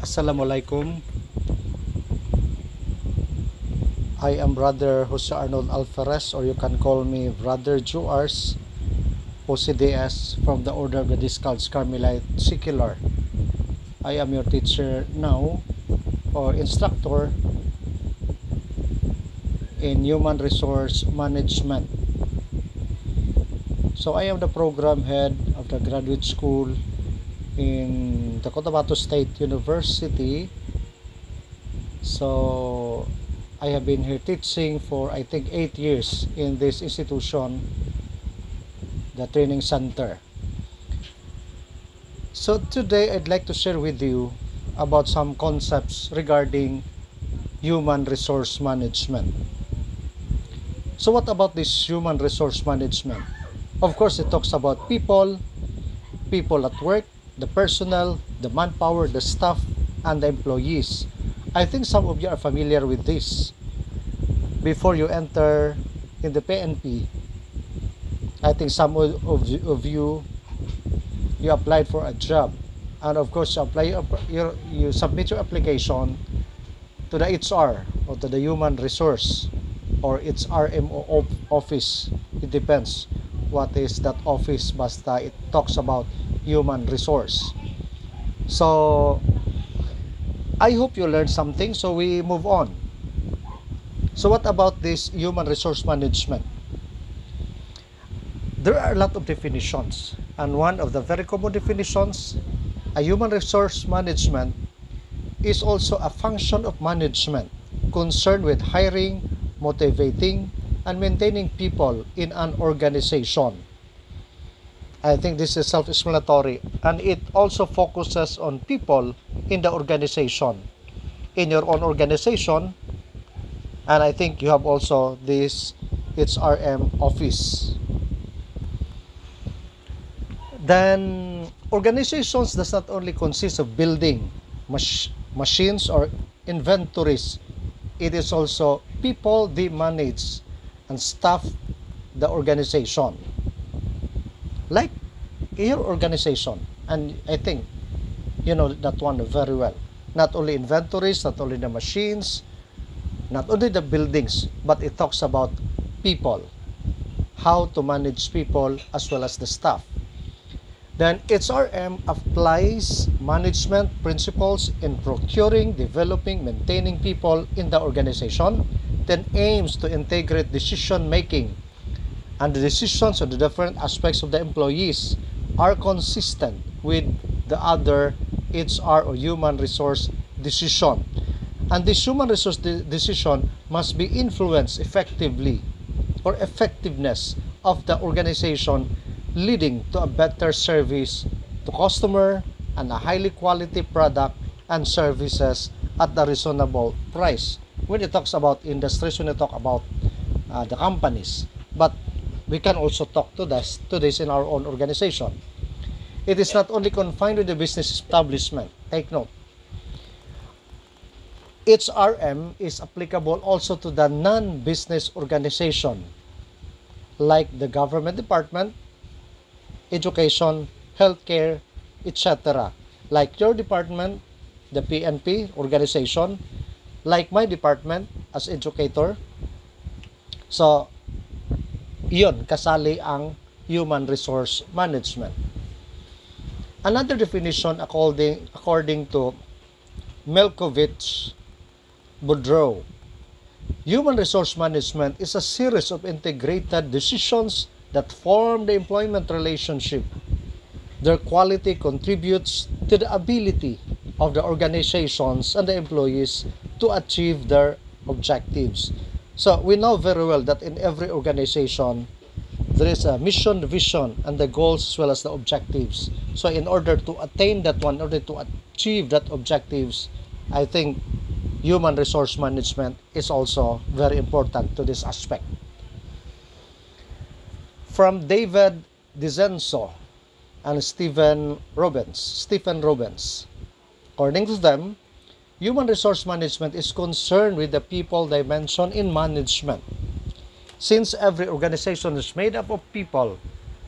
Assalamualaikum. I am Brother Jose Arnold Alferez, or you can call me Brother Juars, OCDS, from the Order of the Discalced Carmelite Secular. I am your teacher now, or instructor, in Human Resource Management. So I am the program head of the graduate school in the Cotabato State University. So I have been here teaching for I think 8 years in this institution, the training center. So today I'd like to share with you about some concepts regarding human resource management. So what about this human resource management? Of course, it talks about people at work, the personnel, the manpower, the staff, and the employees. I think some of you are familiar with this. Before you enter in the PNP, I think some of you applied for a job, and of course you submit your application to the HR, or to the human resource, or its RMO office. It depends what is that office, basta it talks about human resource. So I hope you learned something, so we move on. So what about this human resource management? There are a lot of definitions, and one of the very common definitions, a human resource management is also a function of management concerned with hiring, motivating, and maintaining people in an organization. I think this is self-explanatory, and it also focuses on people in the organization, in your own organization, and I think you have also this HRM office. Then organizations does not only consist of building, machines, or inventories. It is also people they manage and staff the organization. Like your organization, and I think you know that one very well. Not only inventories, not only the machines, not only the buildings, but it talks about people, how to manage people as well as the staff. Then HRM applies management principles in procuring, developing, maintaining people in the organization, then aims to integrate decision making, and the decisions on the different aspects of the employees are consistent with the other HR or human resource decision. And this human resource decision must be influenced effectively, or effectiveness of the organization, leading to a better service to customer and a highly quality product and services at a reasonable price. When it talks about industries, when it talk about the companies, but we can also talk to this in our own organization. It is not only confined to the business establishment. Take note. HRM is applicable also to the non-business organization, like the government department, education, healthcare, etc. Like your department, the PNP organization, like my department as educator. So, iyon, kasali ang human resource management. Another definition according to Melkovich-Boudreau, human resource management is a series of integrated decisions that form the employment relationship. Their quality contributes to the ability of the organizations and the employees to achieve their objectives. So we know very well that in every organization, there is a mission, vision, and the goals as well as the objectives. So in order to attain that one, in order to achieve that objectives, I think human resource management is also very important to this aspect. From David DiZenzo and Stephen Robbins. According to them, human resource management is concerned with the people dimension in management. Since every organization is made up of people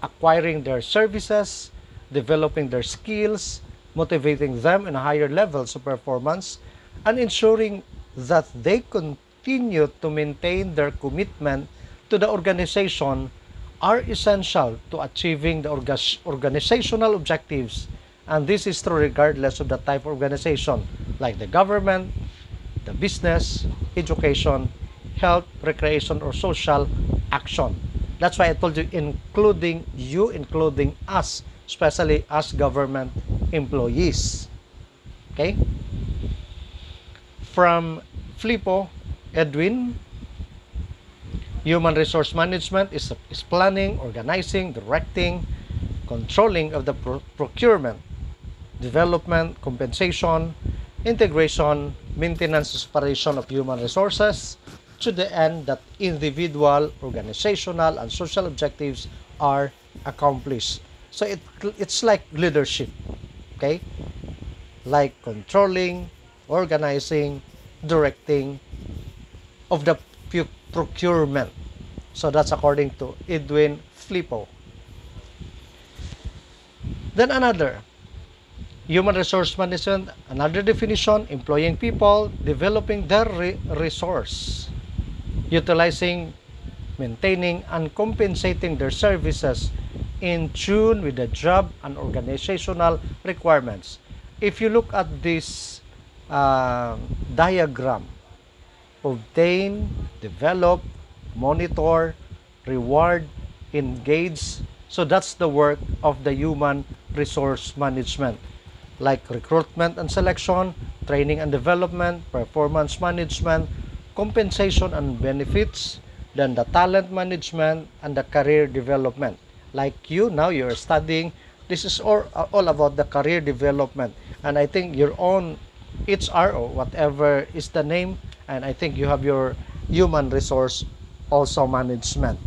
acquiring their services, developing their skills, motivating them in higher levels of performance, and ensuring that they continue to maintain their commitment to the organization are essential to achieving the organizational objectives. And this is true regardless of the type of organization, like the government, the business, education, health, recreation, or social action. That's why I told you, including you, including us, especially as government employees. Okay? From Flipo, Edwin, human resource management is planning, organizing, directing, controlling of the procurement, development, compensation, integration, maintenance, operation of human resources to the end that individual, organizational, and social objectives are accomplished. So it's like leadership, okay? Like controlling, organizing, directing of the procurement. So that's according to Edwin Flippo. Then another, human resource management, another definition, employing people, developing their resource, utilizing, maintaining, and compensating their services in tune with the job and organizational requirements. If you look at this diagram, obtain, develop, monitor, reward, engage. So that's the work of the human resource management, like recruitment and selection, training and development, performance management, compensation and benefits, then the talent management and the career development. Like you, now you're studying, this is all about the career development. And I think your own HR or whatever is the name, and I think you have your human resource also management.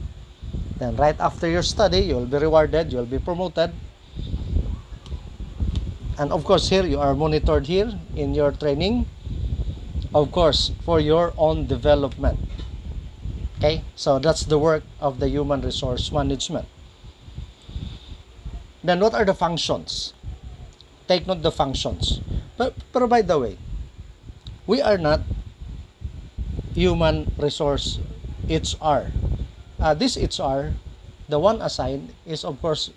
Then right after your study, you will be rewarded, you will be promoted. And of course here, you are monitored here in your training, of course, for your own development. Okay, so that's the work of the human resource management. Then what are the functions? Take note the functions. But by the way, we are not human resource HR. This HR, the one assigned is of course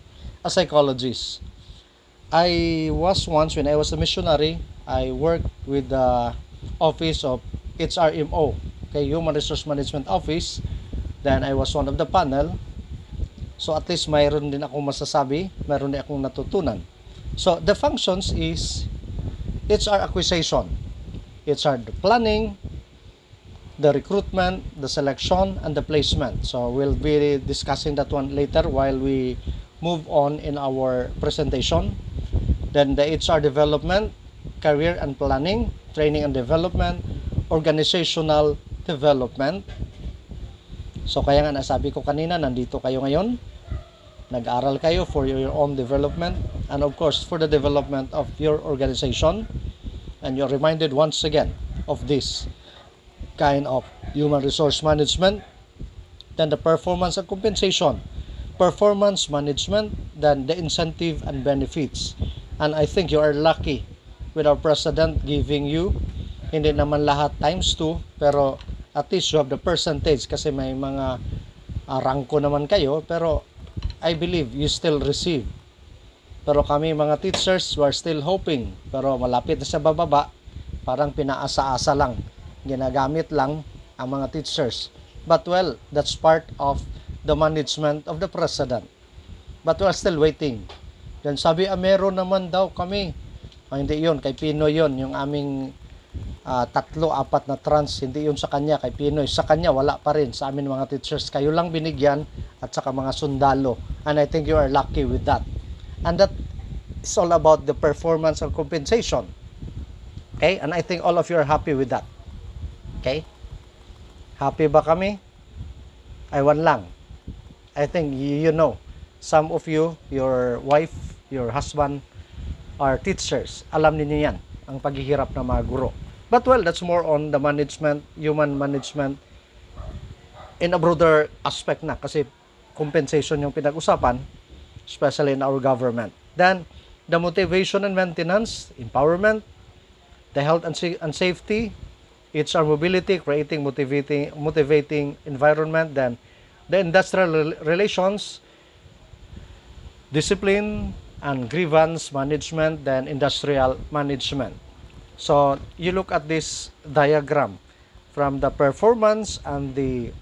a psychologist. I was once, when I was a missionary, I worked with the office of HRMO, okay, Human Resource Management Office. Then I was one of the panel. So at least mayroon din akong masasabi, mayroon din akong natutunan. So the functions is HR acquisition, HR the planning, the recruitment, the selection, and the placement. So we'll be discussing that one later while we move on in our presentation. Then the HR development, career and planning, training and development, organizational development. So kaya nga nasabi ko kanina, nandito kayo ngayon, nag-aral kayo for your own development, and of course for the development of your organization. And you're reminded once again of this kind of human resource management. Then the performance and compensation, performance management, then the incentive and benefits. And I think you are lucky with our president giving you, hindi naman lahat times 2, pero at least you have the percentage, kasi may mga rangko naman kayo, pero I believe you still receive. Pero kami mga teachers, we are still hoping, pero malapit na sa bababa, parang pinaasa-asa lang, ginagamit lang ang mga teachers. But well, that's part of the management of the president. But we are still waiting. Then sabi, meron naman daw kami. Hindi yun, kay Pinoy yun, yung aming 3-4 na trans, hindi yun sa kanya, kay Pinoy. Sa kanya, wala pa rin. Sa amin mga teachers, kayo lang binigyan, at saka mga sundalo. And I think you are lucky with that. And that is all about the performance and compensation. Okay? And I think all of you are happy with that. Okay? Happy ba kami? Aywan lang. I think you know, some of you, your wife, your husband are teachers. Alam niyo yan, ang paghihirap ng mga guro. But well, that's more on the management, human management in a broader aspect na, kasi compensation yung pinag-usapan, especially in our government. Then, the motivation and maintenance, empowerment, the health and safety, HR mobility, creating motivating environment, then the industrial relations, discipline and grievance management, then industrial management. So you look at this diagram from the performance and the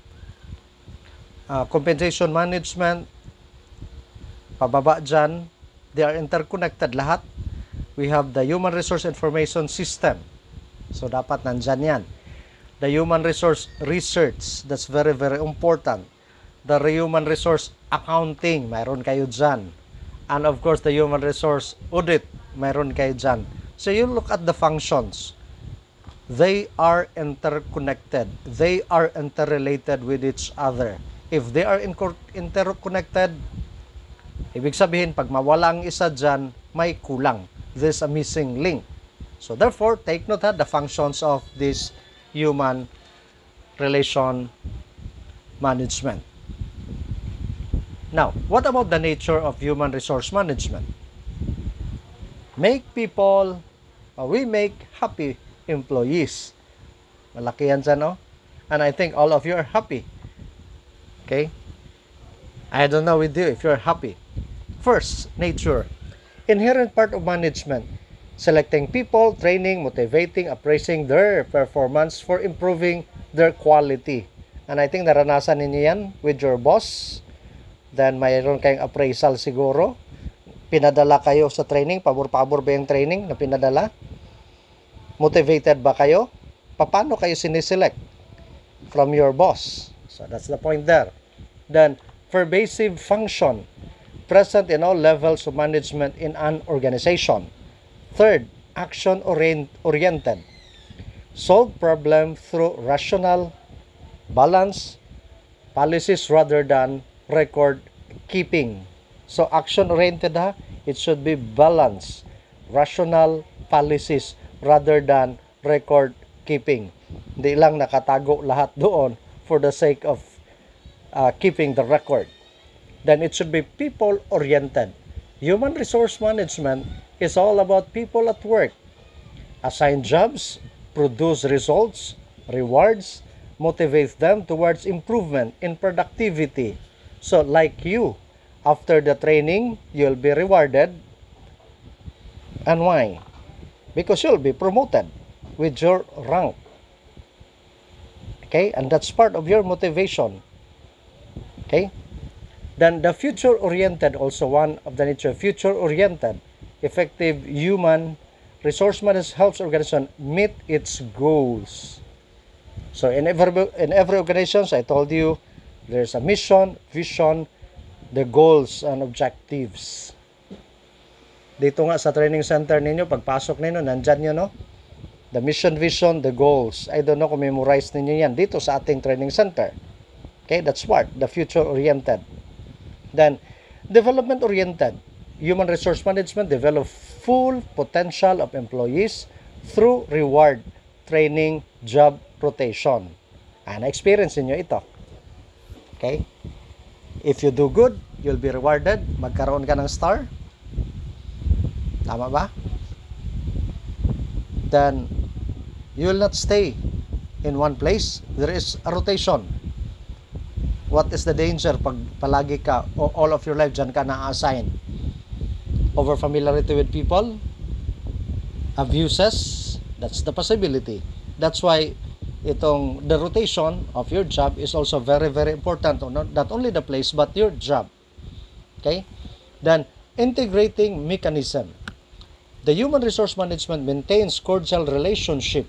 compensation management, pababa dyan, they are interconnected lahat. We have the human resource information system. So dapat nandyan yan. The human resource research, that's very, very important. The human resource accounting, mayroon kayo dyan. And of course, the human resource audit, mayroon kayo dyan. So you look at the functions. They are interconnected. They are interrelated with each other. If they are interconnected, ibig sabihin, pag mawala ang isa dyan, may kulang. There's a missing link. So therefore, take note of the functions of this human relation management. Now, what about the nature of human resource management? We make happy employees. Malaki yan dyan, no? And I think all of you are happy. Okay? I don't know with you if you're happy. First, nature. Inherent part of management. Selecting people, training, motivating, appraising their performance for improving their quality. And I think naranasan ninyo yan with your boss. Then mayroon kayong appraisal siguro. Pinadala kayo sa training. Pabor-pabor ba yung training na pinadala? Motivated ba kayo? Paano kayo siniselect from your boss? So that's the point there. Then, pervasive function present in all levels of management in an organization. Third, action-oriented. Solve problem through rational, balance, policies rather than record keeping. So, action-oriented ha, it should be balance, rational policies rather than record keeping. Hindi lang nakatago lahat doon for the sake of keeping the record. Then it should be people-oriented. Human resource management is all about people at work. Assign jobs, produce results, rewards, motivate them towards improvement in productivity. So like you, after the training, you'll be rewarded. And why? Because you'll be promoted with your rank. Okay? And that's part of your motivation. Okay? Then the future-oriented, also one of the nature, future-oriented, effective human resource management helps organization meet its goals. So in every organization, I told you, there's a mission, vision, the goals and objectives. Dito nga sa training center ninyo, pagpasok ninyo, nandyan nyo, no? The mission, vision, the goals. I don't know kung memorize ninyo yan dito sa ating training center. Okay, that's part, the future-oriented. Then, development-oriented. Human resource management develop full potential of employees through reward, training, job rotation. Na-experience niyo ito. Okay? If you do good, you'll be rewarded. Magkaroon ka ng star. Tama ba? Then, you will not stay in one place. There is a rotation. What is the danger pag palagi ka, all of your life, dyan ka na-assign? Over familiarity with people, abuses, that's the possibility. That's why the rotation of your job is also very, very important. Not only the place, but your job. Okay? Then, integrating mechanism. The human resource management maintains cordial relationship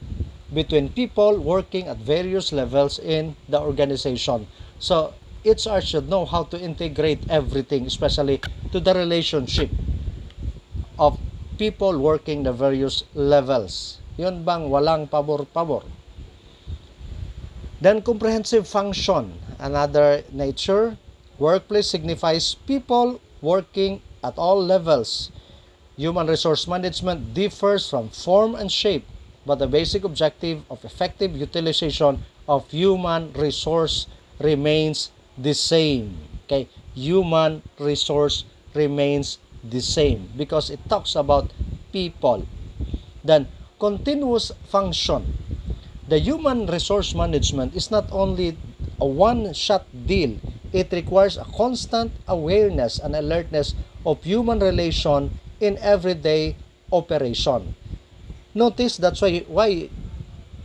between people working at various levels in the organization. So, HR should know how to integrate everything, especially to the relationship of people working the various levels. Yun bang walang pabor-pabor? Then, comprehensive function. Another nature, workplace signifies people working at all levels. Human resource management differs from form and shape, but the basic objective of effective utilization of human resource remains the same. Okay? Human resource remains the same because it talks about people. Then, continuous function. The human resource management is not only a one-shot deal. It requires a constant awareness and alertness of human relation in everyday operation. Notice that's why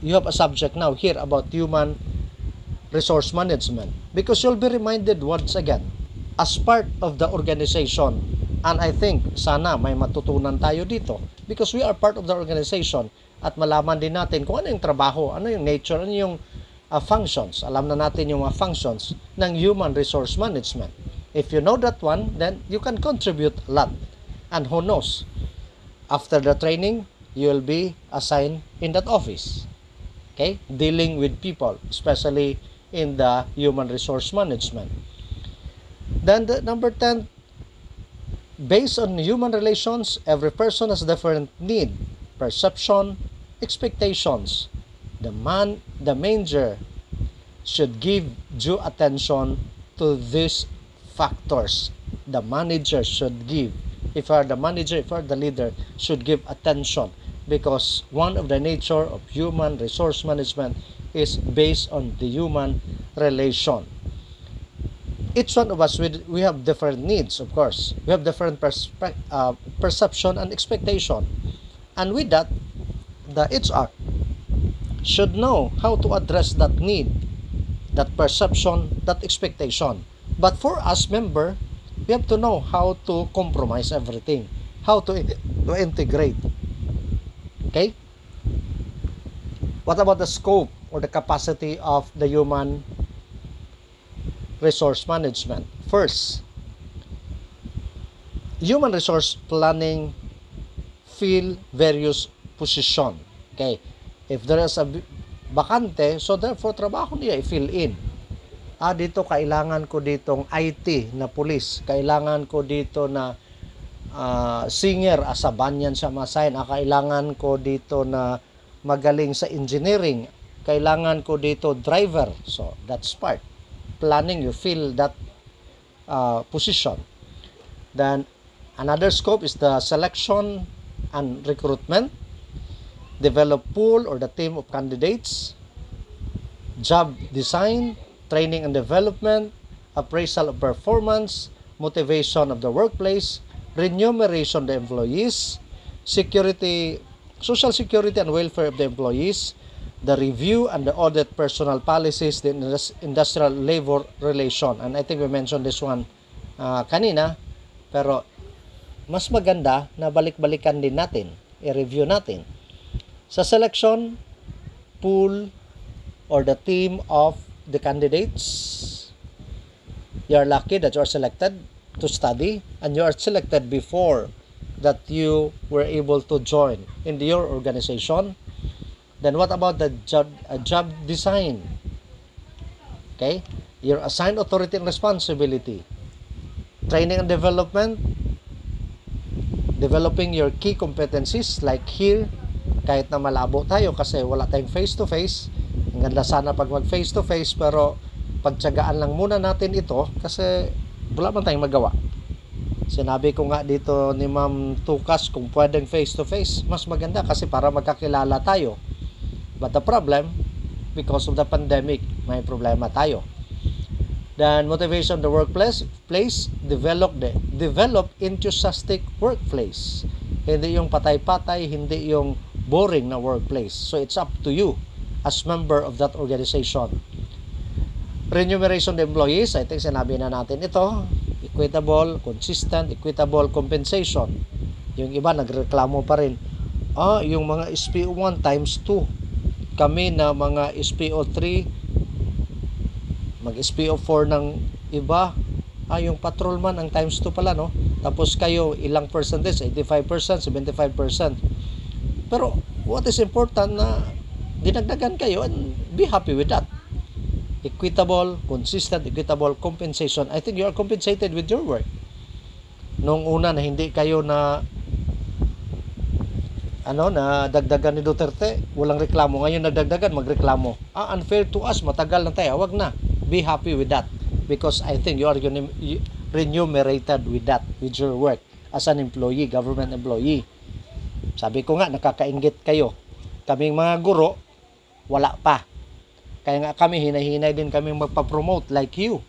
you have a subject now here about human resource management, because you'll be reminded once again as part of the organization. And I think sana may matutunan tayo dito because we are part of the organization at malaman din natin kung ano yung trabaho, ano yung nature, ano yung functions. Alam na natin yung functions ng human resource management. If you know that one, then you can contribute a lot. And who knows, after the training, you will be assigned in that office. Okay? Dealing with people, especially in the human resource management. Then number 10, based on human relations, every person has different need, perception, expectations. The manager should give due attention to these factors. The manager should give. If you are the manager, if you are the leader, should give attention, because one of the nature of human resource management is based on the human relation. Each one of us, we have different needs, of course. We have different perception and expectation. And with that, the HR should know how to address that need, that perception, that expectation. But for us member, we have to know how to compromise everything, how to integrate. Okay? What about the scope or the capacity of the human resource management? First, human resource planning fill various position. Okay? If there is a bakante, so therefore trabaho niya i-fill in. Dito kailangan ko ditong IT na police, kailangan ko dito na singer as a banyan siya ma-assign, kailangan ko dito na magaling sa engineering, kailangan ko dito driver. So that's part. Planning, you fill that position. Then another scope is the selection and recruitment, develop pool or the team of candidates, job design, training and development, appraisal of performance, motivation of the workplace, remuneration of the employees, security, social security and welfare of the employees, the review and the audit personal policies, the industrial labor relation. And I think we mentioned this one kanina, pero mas maganda na balik-balikan din natin, i-review natin. Sa selection, pool, or the team of the candidates, you are lucky that you are selected to study, and you are selected before that you were able to join in your organization. Then what about the job design? Okay, your assigned authority and responsibility, training and development, developing your key competencies. Like here, kahit na malabo tayo kasi wala tayong face-to-face, ang ganda sana pag mag face-to-face, pero pagtiyagaan lang muna natin ito kasi wala man tayong magawa. Sinabi ko nga dito ni Ma'am Tukas, kung pwedeng face-to-face, mas maganda kasi para magkakilala tayo. But the problem, because of the pandemic, may problema tayo. Then motivation of the workplace, develop enthusiastic workplace. Hindi yung patay-patay, hindi yung boring na workplace. So it's up to you as member of that organization. Remuneration of the employees, I think sinabi na natin ito, equitable, consistent, equitable compensation. Yung iba nagreklamo pa rin, yung mga SPO1 times 2, kami na mga SPO3, mag SPO4 ng iba, yung patrolman ang times 2 pala, no? Tapos kayo ilang percentage, 85%, 75%. Pero what is important na dinagdagan kayo and be happy with that. Equitable, consistent, equitable compensation. I think you are compensated with your work. Nung una na hindi kayo na na dagdagan ni Duterte, walang reklamo. Ngayon nagdagdagan, magreklamo. Unfair to us, matagal na tayo. Wag na. Be happy with that. Because I think you are remunerated with that, with your work as an employee, government employee. Sabi ko nga, nakakainggit kayo. Kaming mga guro, wala pa. Kaya nga kami, hinahinay din kami magpa-promote like you.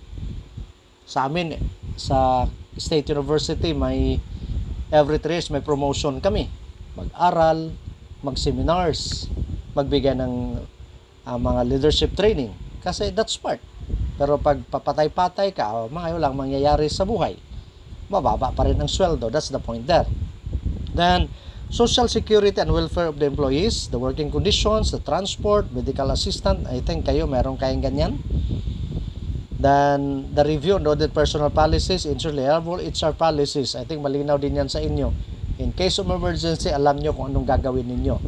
Sa amin, sa State University, may every 3 years may promotion kami. Mag-aral, mag-seminars, magbigay ng mga leadership training. Kasi that's smart. Pero pag papatay-patay ka, mga lang mangyayari sa buhay. Mababa pa rin ang sweldo. That's the point there. Then, social security and welfare of the employees, the working conditions, the transport, medical assistant. I think kayo, meron kayong ganyan. Then, the review and audit personal policies, ensure reliable HR policies. I think malinaw din yan sa inyo. In case of emergency, alam nyo kung anong gagawin ninyo.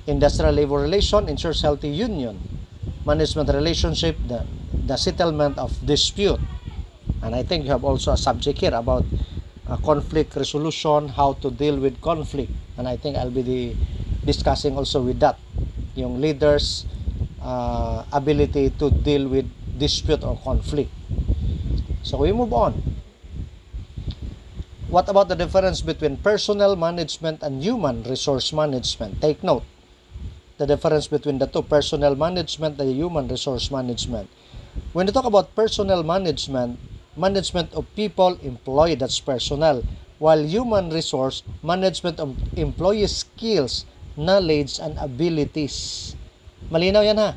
Industrial labor relation, ensures healthy union. Management relationship, the settlement of dispute. And I think you have also a subject here about conflict resolution, how to deal with conflict. And I think I'll be discussing also with that. Yung leaders' ability to deal with dispute or conflict. So we move on. What about the difference between personnel management and human resource management? Take note. The difference between the two, personnel management and human resource management. When you talk about personnel management, management of people employed, that's personnel. While human resource, management of employee skills, knowledge, and abilities. Malinaw yan ha?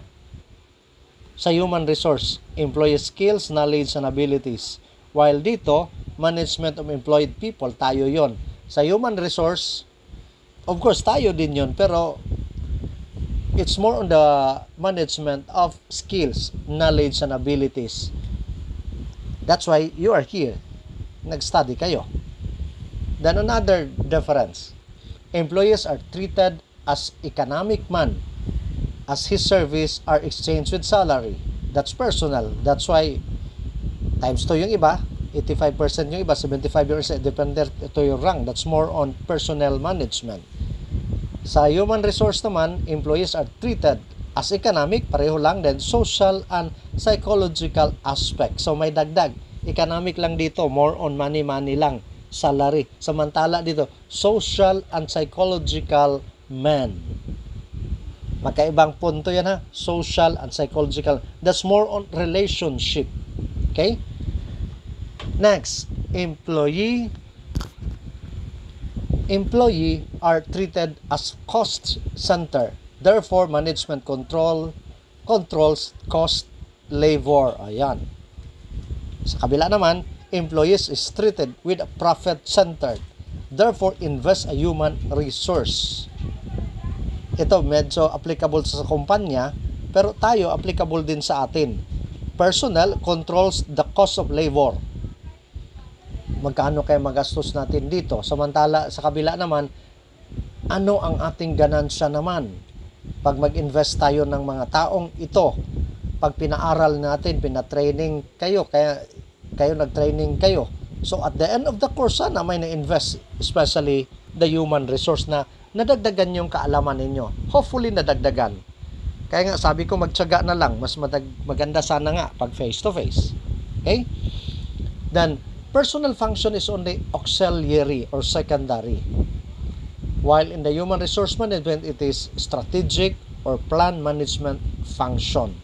Sa human resource, employee skills, knowledge, and abilities. While dito, management of employed people, tayo yon. Sa human resource, of course, tayo din yon, pero it's more on the management of skills, knowledge, and abilities. That's why you are here. Nag-study kayo. Then another difference. Employees are treated as economic man, as his service are exchanged with salary. That's personal. That's why times 2 yung iba, 85% yung iba, 75% depende ito yung rank. That's more on personnel management. Sa human resource naman, employees are treated as economic, pareho lang, then social and psychological aspect. So may dagdag. Economic lang dito, more on money lang, salary. Samantala dito, social and psychological man. Magkaibang punto yan ha, social and psychological. That's more on relationship. Okay? Next, employee are treated as cost center. Therefore, management controls cost labor. Ayan. Sa kabila naman, employees is treated with a profit centered. Therefore, invest a human resource. Ito medyo applicable sa kumpanya, pero tayo applicable din sa atin. Personnel controls the cost of labor. Magkano kaya magastos natin dito? Samantala, sa kabila naman, ano ang ating ganansya naman? Pag mag-invest tayo ng mga taong ito, pag pinaaral natin, pinatraining kayo, kaya kayo nag-training kayo. So at the end of the course, sana may na-invest, especially the human resource na nadagdagan yung kaalaman ninyo. Hopefully nadagdagan. Kaya nga sabi ko magtiyaga na lang, mas maganda sana nga pag face-to-face. Okay? Then, personal function is only auxiliary or secondary. While in the human resource management, it is strategic or plan management function.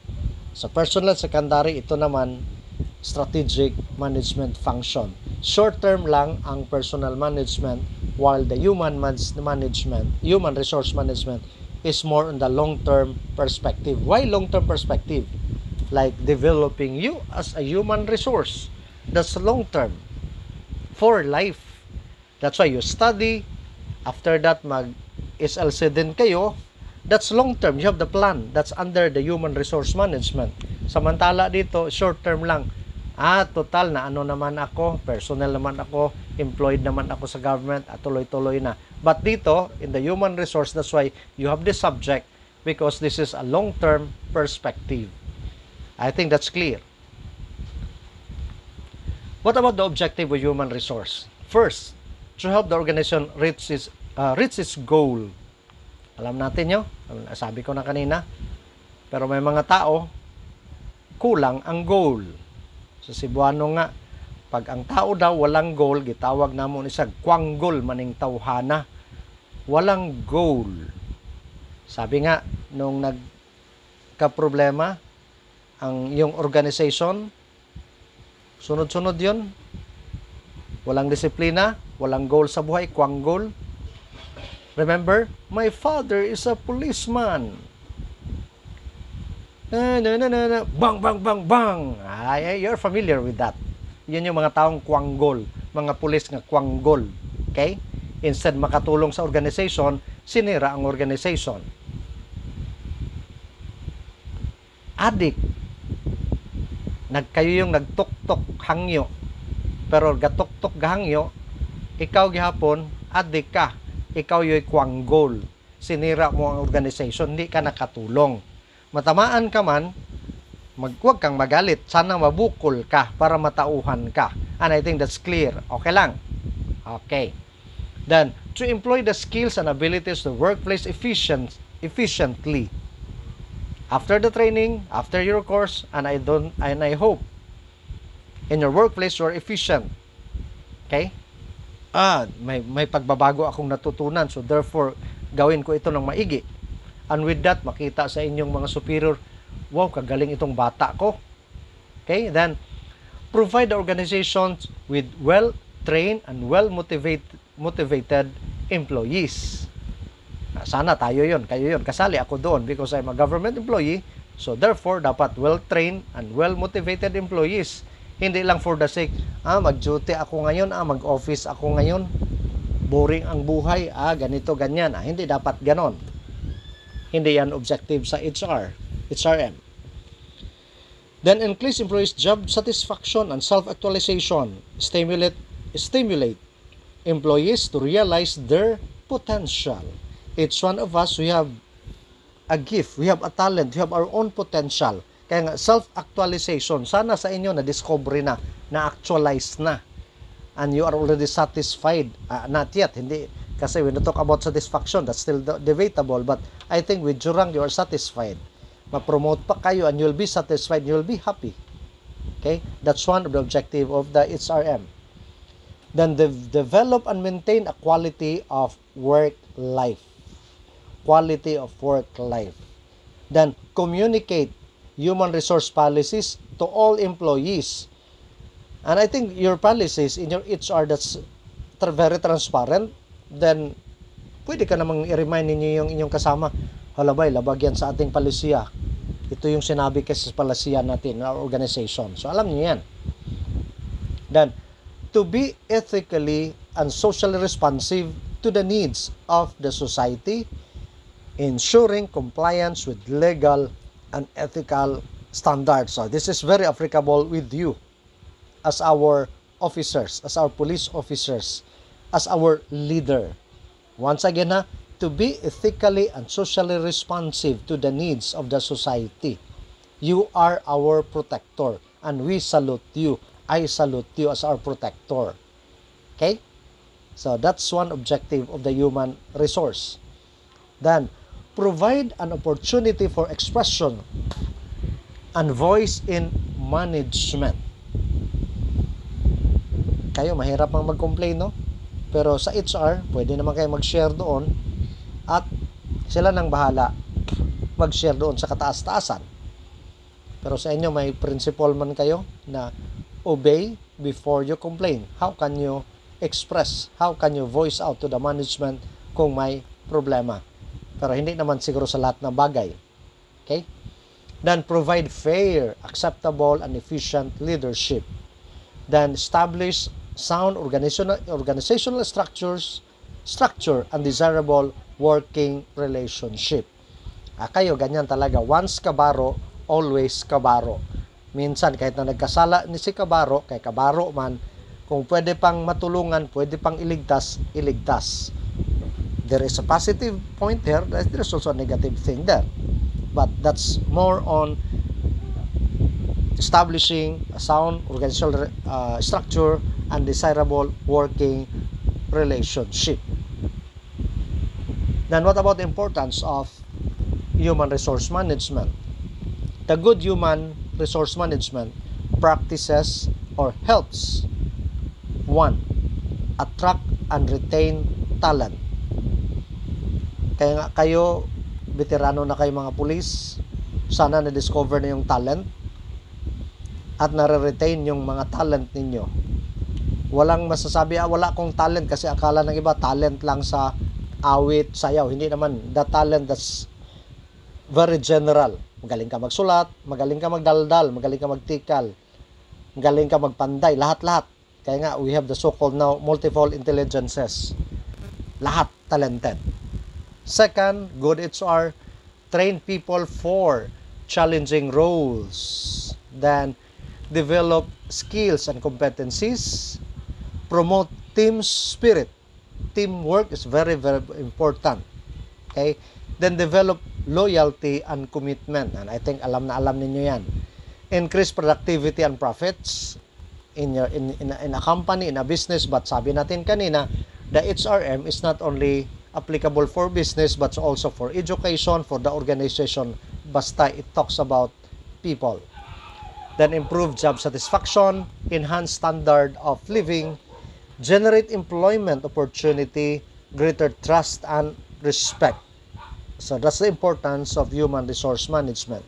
Sa personal secondary, ito naman strategic management function. Short-term lang ang personal management, while the human resource management is more on the long-term perspective. Why long-term perspective? Like developing you as a human resource. That's long-term. For life. That's why you study. After that, mag-SLC din kayo. That's long-term. You have the plan. That's under the human resource management. Samantala dito, short-term lang. Total na ano naman ako, personnel naman ako, employed naman ako sa government, at tuloy-tuloy na. But dito, in the human resource, that's why you have this subject, because this is a long-term perspective. I think that's clear. What about the objective of human resource? First, to help the organization reach its goal. Alam natin nyo, sabi ko na kanina, pero may mga tao, kulang ang goal. Sa Cebuano nga, Pag ang tao daw walang goal, gitawag namo ni sa kwanggol maning tawhana. Walang goal. Sabi nga nung nagka-problema ang yung organization, sunod-sunod 'yon. Walang disiplina, walang goal sa buhay, kwanggol. Remember, my father is a policeman. Bang, bang, bang, bang. You're familiar with that. Yun yung mga taong kwanggol, mga pulis nga kwanggol. Okay? Instead makatulong sa organization, sinira ang organization. Adik. Kayo yung nagtuktok hangyo. Pero gatuktok gahangyo, ikaw gihapon, adik ka. Ikaw yung kwanggol. Sinira mo ang organization, hindi ka nakatulong. Matamaan ka man, huwag kang magalit. Sana mabukol ka para matauhan ka. And I think that's clear. Okay lang? Okay. Then, to employ the skills and abilities of the workplace efficiently. After the training, after your course, and I hope in your workplace you are efficient. Okay? May pagbabago akong natutunan. So therefore, gawin ko ito ng maigi. And with that, makita sa inyong mga superior, wow, kagaling itong bata ko. Okay? Then, provide the organizations with well-trained and well-motivated employees. Sana tayo yon, kayo yon. Kasali ako doon because I'm a government employee. So therefore, dapat well-trained and well-motivated employees. Hindi lang for the sake, mag-duty ako ngayon, mag-office ako ngayon. Boring ang buhay, ganito, ganyan. Hindi dapat ganon. Hindi yan objective sa HRM. Then increase employees' job satisfaction and self-actualization. Stimulate employees to realize their potential. Each one of us, we have a gift, we have a talent, we have our own potential. Kaya nga, self-actualization. Sana sa inyo na-discover na-actualize na. And you are already satisfied. Not yet, hindi. Kasi when you talk about satisfaction, that's still debatable. But I think with Jurang, you are satisfied. Ma-promote pa kayo and you'll be satisfied, you'll be happy. Okay? That's one of the objective of the HRM. Then develop and maintain a quality of work life. Quality of work life. Then communicate human resource policies to all employees. And I think your policies in your HR that's very transparent, then pwede ka namang i-remind ninyo yung inyong kasama, halabay, labag yan sa ating palisiya. Ito yung sinabi kasi sa palisiya natin, our organization. So alam niyo yan. Then, to be ethically and socially responsive to the needs of the society, ensuring compliance with legal and ethical standards. So this is very applicable with you as our officers, as our police officers, as our leader. Once again, to be ethically and socially responsive to the needs of the society. You are our protector and we salute you. I salute you as our protector. Okay? So that's one objective of the human resource. Then, provide an opportunity for expression and voice in management. Kayo, mahirap mang mag-complain, no? Pero sa HR, pwede naman kayo mag-share doon at sila nang bahala mag-share doon sa kataas-taasan. Pero sa inyo, may principle man kayo na obey before you complain. How can you express? How can you voice out to the management kung may problema? Pero hindi naman siguro sa lahat ng bagay. Okay? Then provide fair, acceptable, and efficient leadership. Then establish sound organizational structure and desirable working relationship. Kayo, ganyan talaga. Once kabaro, always kabaro. Minsan, kahit na nagkasala ni si kabaro, kay kabaro man, kung pwede pang matulungan, pwede pang iligtas, iligtas. There is a positive point there, there is also a negative thing there. But that's more on establishing a sound organizational structure and desirable working relationship. Then what about the importance of human resource management? The good human resource management practices or helps One, attract and retain talent. Kaya nga kayo, veterano na kayo mga pulis, sana na-discover na yung talent at nare-retain yung mga talent ninyo. Walang masasabi, wala akong talent, kasi akala ng iba, talent lang sa awit, sayaw. Hindi naman. The talent that's very general. Magaling ka magsulat, magaling ka magdaldal, magaling ka magtikal, magaling ka magpanday, lahat-lahat. Kaya nga, we have the so-called now multiple intelligences. Lahat talented. Second, good HR, train people for challenging roles. Then, develop skills and competencies. Promote team spirit. Teamwork is very, very important. Okay? Then, develop loyalty and commitment. And I think alam na alam ninyo yan. Increase productivity and profits in a company, in a business. But sabi natin kanina, the HRM is not only applicable for business but also for education, for the organization. Basta it talks about people. Then improve job satisfaction, enhance standard of living, generate employment opportunity, greater trust and respect. So that's the importance of human resource management.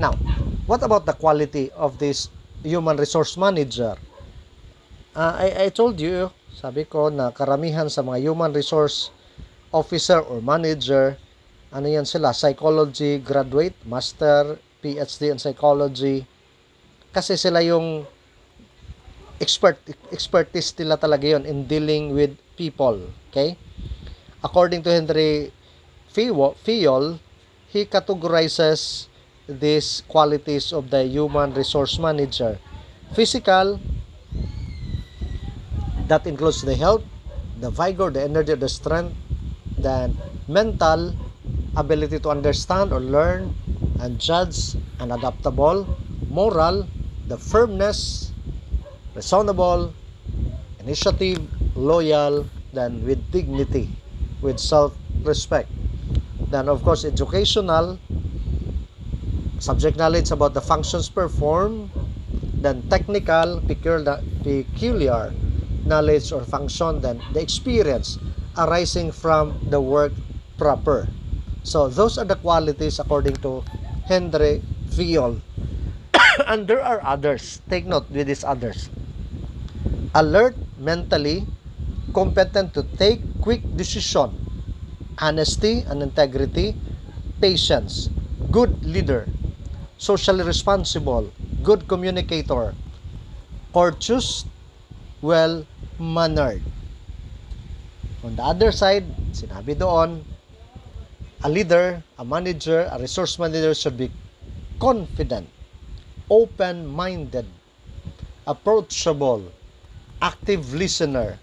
Now, what about the quality of this human resource manager? I told you, sabi ko na karamihan sa mga human resource officer or manager, ano yan sila, psychology graduate, master, PhD in psychology, kasi sila yung expertise nila talaga yon in dealing with people. Okay? According to Henry Fayol, he categorizes these qualities of the human resource manager. Physical, that includes the health, the vigor, the energy, the strength. Then mental, ability to understand or learn and judge and adaptable. Moral, the firmness, reasonable, initiative, loyal, then with dignity, with self-respect. Then of course educational, subject knowledge about the functions performed. Then technical, peculiar knowledge or function. Then the experience arising from the work proper. So those are the qualities according to Henry Fayol. And there are others. Take note with these others. Alert mentally, competent to take quick decision, honesty and integrity, patience, good leader, socially responsible, good communicator, courteous, well-mannered. On the other side, sinabi doon, a leader, a manager, a resource manager should be confident, open-minded, approachable, active listener,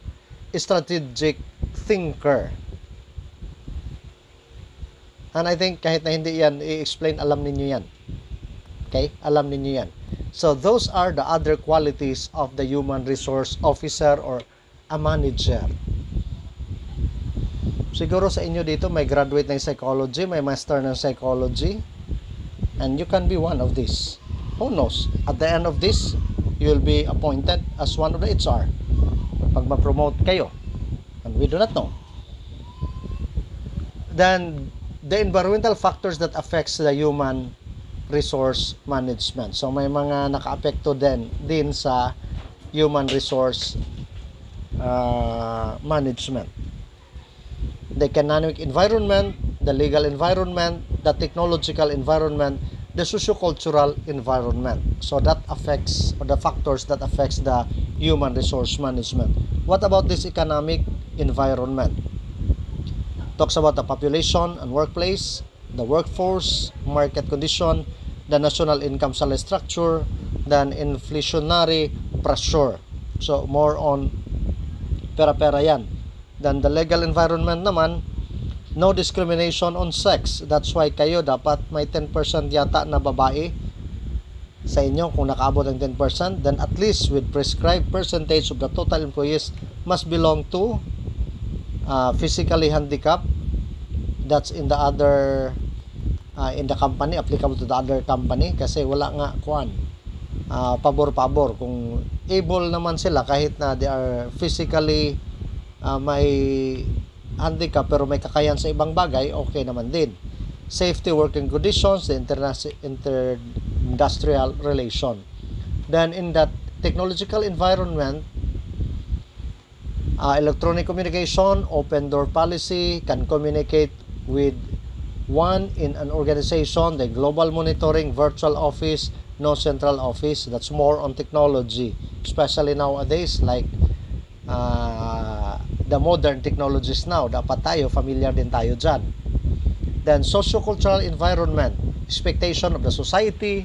strategic thinker. And I think kahit na hindi yan i-explain, alam ninyo yan. Okay? Alam ninyo yan. So those are the other qualities of the human resource officer or a manager. Siguro sa inyo dito may graduate ng psychology, may master ng psychology, and you can be one of these. Who knows? At the end of this, you will be appointed as one of the HR pag ma-promote kayo. And we do not know. Then, the environmental factors that affects the human resource management. So, may mga naka-apekto din sa human resource management. The economic environment, the legal environment, the technological environment, the sociocultural environment. So that affects, or the factors that affects the human resource management. What about this economic environment? Talks about the population and workplace, the workforce, market condition, the national income salary structure, then inflationary pressure. So more on pera-pera yan. Then the legal environment naman, no discrimination on sex. That's why kayo dapat may 10% yata na babae sa inyo. Kung nakaabot ng 10%, then at least with prescribed percentage of the total employees must belong to physically handicapped. That's in the other in the company, applicable to the other company, kasi wala nga kuan. pabor-pabor. Kung able naman sila kahit na they are physically may handicap pero may kakayahan sa ibang bagay, okay naman din. Safety working conditions, the inter-industrial relation. Then in that technological environment, electronic communication, open door policy, can communicate with one in an organization, the global monitoring, virtual office, no central office. That's more on technology, especially nowadays, like the modern technologies now. Dapat tayo, familiar din tayo dyan. Then, socio-cultural environment, expectation of the society,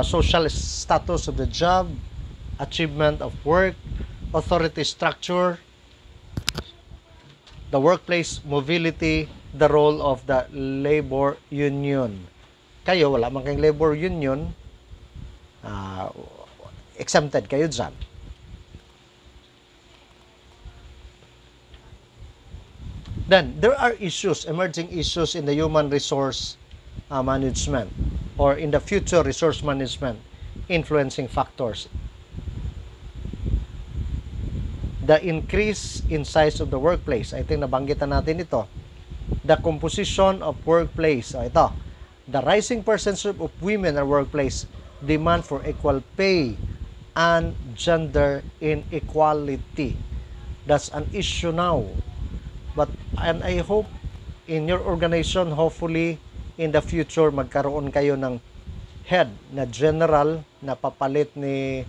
social status of the job, achievement of work, authority structure, the workplace mobility, the role of the labor union. Kayo, wala man kayong labor union, exempted kayo dyan. Then, there are issues, emerging issues in the human resource management or in the future resource management, influencing factors. The increase in size of the workplace. I think nabanggitan natin ito. The composition of workplace. Ito. The rising percentage of women in workplace, demand for equal pay, and gender inequality. That's an issue now. And I hope in your organization, hopefully in the future, magkaroon kayo ng head na general na papalit ni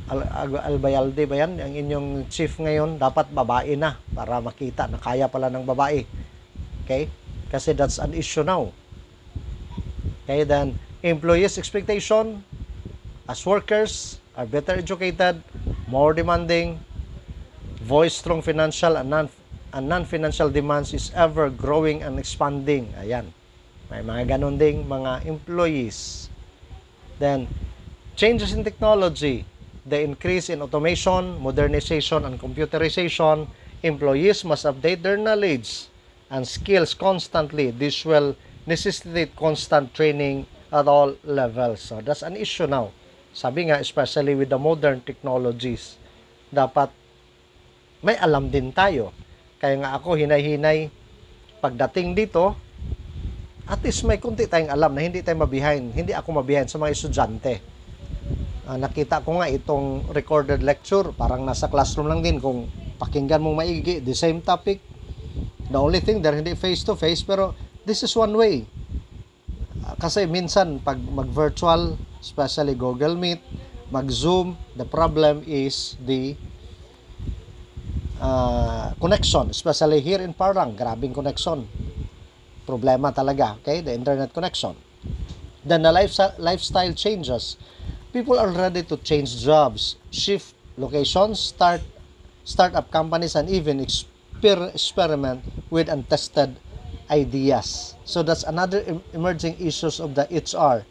Albayalde ba yan? Ang inyong chief ngayon, dapat babae na para makita na kaya pala ng babae. Okay? Kasi that's an issue now. Okay, then employees' expectation as workers are better educated, more demanding, voice strong financial and non-financial demands is ever growing and expanding. Ayan. May mga ganun ding mga employees. Then, changes in technology, the increase in automation, modernization, and computerization. Employees must update their knowledge and skills constantly. This will necessitate constant training at all levels. So, that's an issue now. Sabi nga, especially with the modern technologies, dapat may alam din tayo. Kaya nga ako, hinay-hinay, pagdating dito, at least may kunti tayong alam na hindi tayo mabihind. Hindi ako mabihind sa mga estudyante. Nakita ko nga itong recorded lecture, parang nasa classroom lang din. Kung pakinggan mong maigi, the same topic. The only thing there, hindi face-to-face, pero this is one way. Kasi minsan, pag mag-virtual, especially Google Meet, mag-Zoom, the problem is the connection, especially here in Parang, grabing connection. Problema talaga, okay? The internet connection. Then the lifestyle changes. People are ready to change jobs, shift locations, start up companies, and even experiment with untested ideas. So that's another emerging issues of the HR.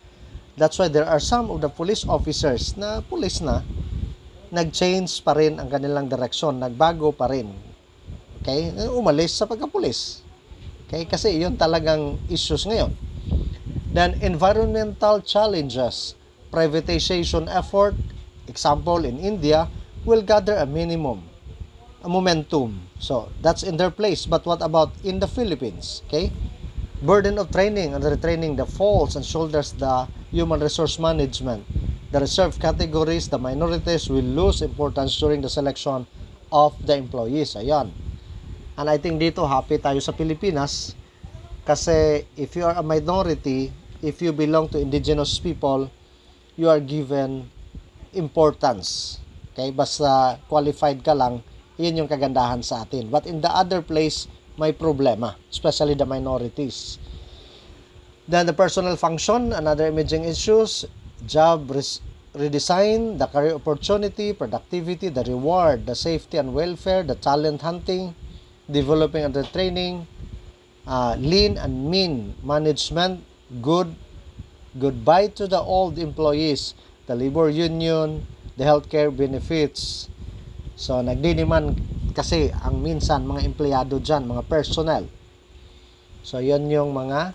That's why there are some of the police officers na police na nag-change pa rin ang kanilang direksyon, nagbago pa rin. Okay? Umalis sa pagka-pulis. Okay? Kasi yun talagang issues ngayon. Then, environmental challenges, privatization effort, example in India, will gather a momentum. So, that's in their place. But what about in the Philippines? Okay? Burden of training and retraining the falls and shoulders the human resource management. The reserved categories, the minorities will lose importance during the selection of the employees. Ayan. And I think dito happy tayo sa Pilipinas kasi if you are a minority, if you belong to indigenous people, you are given importance. Okay? Basta qualified ka lang, yun yung kagandahan sa atin. But in the other place, may problema, especially the minorities. Then the personal function, another emerging issues, job redesign, the career opportunity, productivity, the reward, the safety and welfare, the talent hunting, developing and training, lean and mean management, goodbye to the old employees, the labor union, the healthcare benefits. So, nagdiniman kasi ang minsan mga empleyado dyan, mga personnel. So, yun yung mga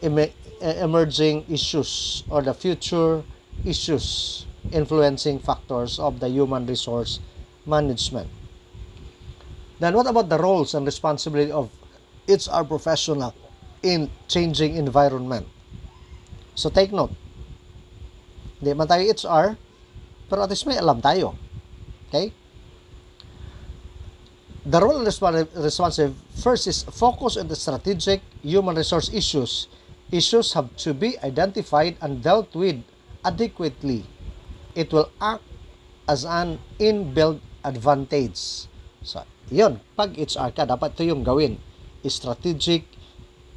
emerging issues or the future issues influencing factors of the human resource management. Then what about the roles and responsibility of HR professional in changing environment? So take note, hindi man tayo HR, pero at least may alam tayo. Okay? The role and responsive first is focus on the strategic human resource issues. Issues have to be identified and dealt with adequately. It will act as an inbuilt advantage. So, yun. Pag HR ka, dapat ito yung gawin. Strategic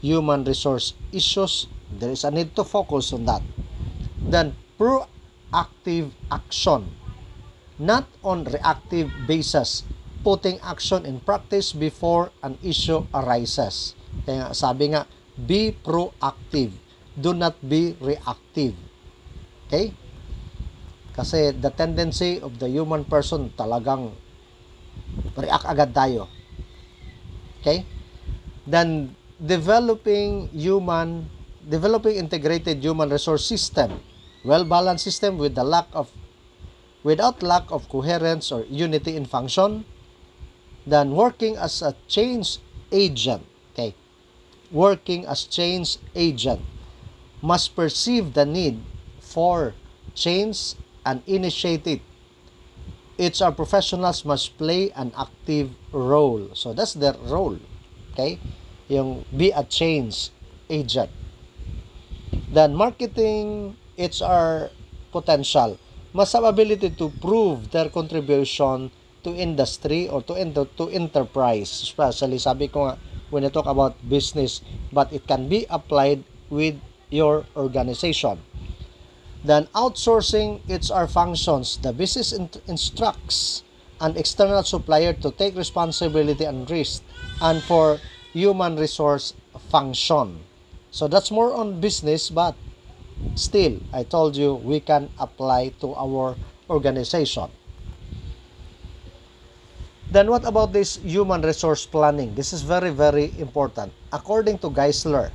human resource issues. There is a need to focus on that. Then, proactive action. Not on reactive basis. Putting action in practice before an issue arises. Kaya sabi nga, be proactive. Do not be reactive. Okay? Kasi the tendency of the human person talagang react agad tayo. Okay? Then, developing integrated human resource system. Well-balanced system without lack of coherence or unity in function. Then working as a change agent. Okay. Working as change agent must perceive the need for change and initiate it. HR professionals must play an active role. So that's their role. Okay? Yung be a change agent. Then marketing HR potential must have ability to prove their contribution to industry or to enterprise. Especially, sabi ko nga, when I talk about business, but it can be applied with your organization. Then, outsourcing HR functions. The business instructs an external supplier to take responsibility and risk and for human resource function. So, that's more on business, but still, I told you, we can apply to our organization. Then what about this human resource planning? This is very, very important. According to Geisler,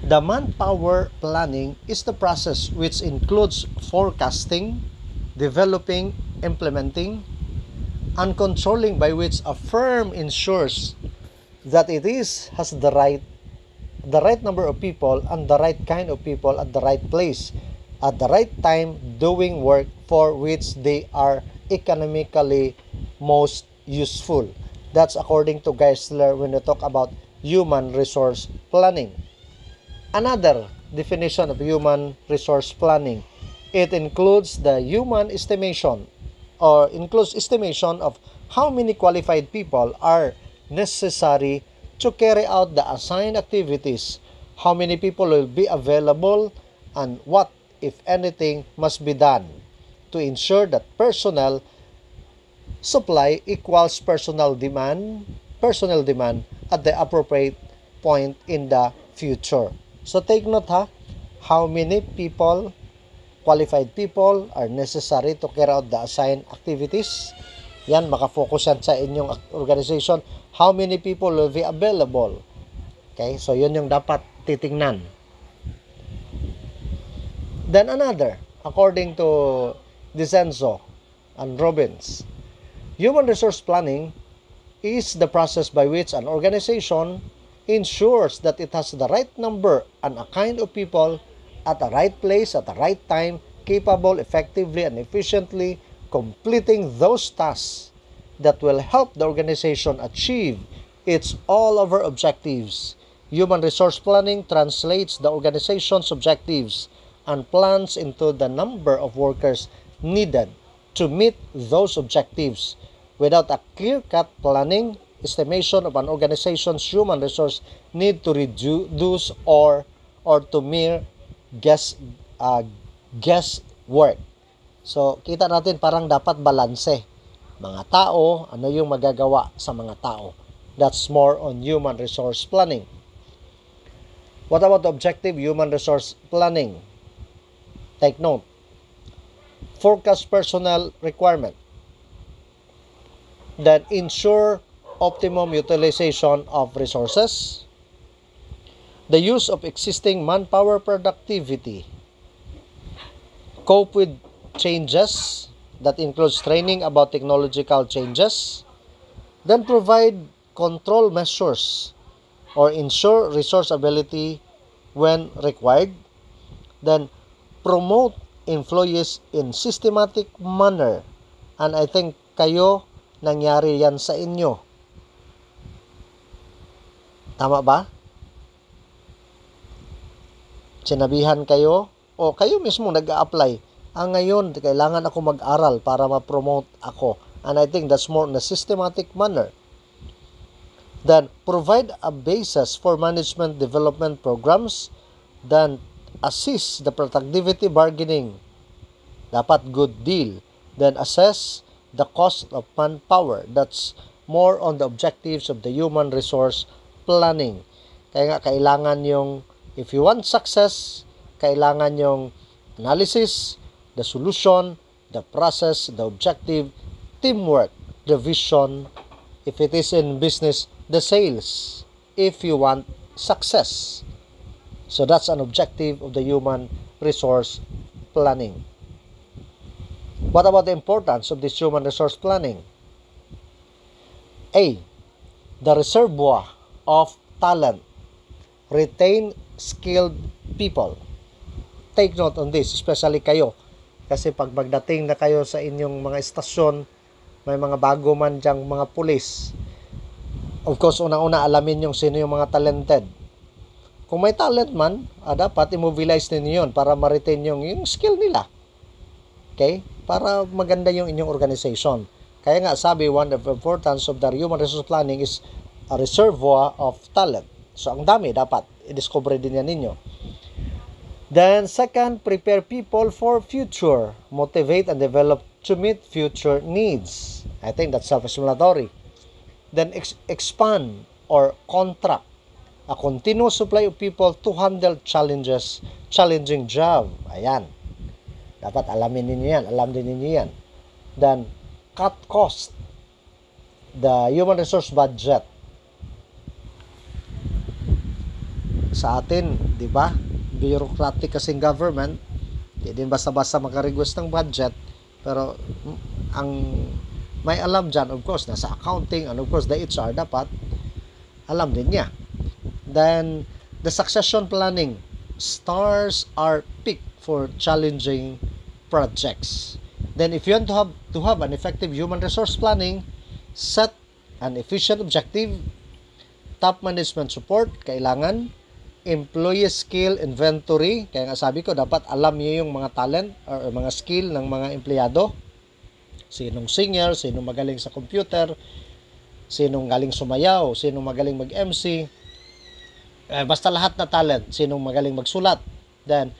the manpower planning is the process which includes forecasting, developing, implementing, and controlling by which a firm ensures that it has the right number of people and the right kind of people at the right place at the right time doing work for which they are economically most useful. That's according to Geisler when we talk about human resource planning. Another definition of human resource planning, it includes the human estimation or includes estimation of how many qualified people are necessary to carry out the assigned activities, how many people will be available, and what, if anything, must be done to ensure that personnel supply equals personnel demand at the appropriate point in the future. So take note how many people, qualified people, are necessary to carry out the assigned activities. Yan, makafocus yan sa inyong organization. How many people will be available? Okay, so yun yung dapat titingnan. Then another, according to DeCenzo and Robbins, human resource planning is the process by which an organization ensures that it has the right number and a kind of people at the right place at the right time, capable effectively and efficiently completing those tasks that will help the organization achieve its all-over objectives. Human resource planning translates the organization's objectives and plans into the number of workers needed to meet those objectives. Without a clear-cut planning, estimation of an organization's human resource need to reduce or to mere guesswork. So, kita natin parang dapat balanse. Mga tao, ano yung magagawa sa mga tao? That's more on human resource planning. What about objective human resource planning? Take note. Forecast personnel requirement. Then ensure optimum utilization of resources. The use of existing manpower productivity. Cope with changes, that includes training about technological changes. Then provide control measures or ensure resource ability when required. Then promote employees in systematic manner. And I think kayo, nangyari yan sa inyo. Tama ba? Sinabihan kayo o kayo mismo nag-a-apply. Ngayon, kailangan ako mag-aral para ma-promote ako. And I think that's more in a systematic manner. Then, provide a basis for management development programs. Then, assist the productivity bargaining. Dapat good deal. Then, assess the cost of manpower. That's more on the objectives of the human resource planning. Kaya nga, kailangan yung, if you want success, kailangan yung analysis, the solution, the process, the objective, teamwork, the vision. If it is in business, the sales, if you want success. So that's an objective of the human resource planning. What about the importance of this human resource planning? A, the reservoir of talent. Retain skilled people. Take note on this, especially kayo. Kasi pag magdating na kayo sa inyong mga estasyon, may mga bago man dyang mga pulis. Of course, unang-una alamin yung sino yung mga talented. Kung may talent man, dapat immobilize ninyo yun para ma-retain yung skill nila. Okay? Para maganda yung inyong organization. Kaya nga sabi, one of the importance of the human resource planning is a reservoir of talent. So, ang dami dapat. I-discover din yan ninyo. Then, second, prepare people for future. Motivate and develop to meet future needs. I think that's self-explanatory. Then, expand or contract a continuous supply of people to handle challenging job. Ayan. Dapat alamin ninyo yan. Alam din ninyo yan. Then, cut cost. The human resource budget. Sa atin, di ba? Bureaucratic kasing government, hindi din basta-basta maka-request ng budget, pero ang may alam dyan, of course, nasa accounting, and of course, the HR dapat, alam din niya. Then, the succession planning. Stars are picked for challenging projects. Then, if you want to have an effective human resource planning, set an efficient objective, top management support, kailangan, employee skill inventory, kaya nga sabi ko, dapat alam niyo yung mga talent or mga skill ng mga empleyado. Sinong singer, sinong magaling sa computer, sinong galing sumayaw, sinong magaling mag-MC, basta lahat na talent, sinong magaling magsulat. Then,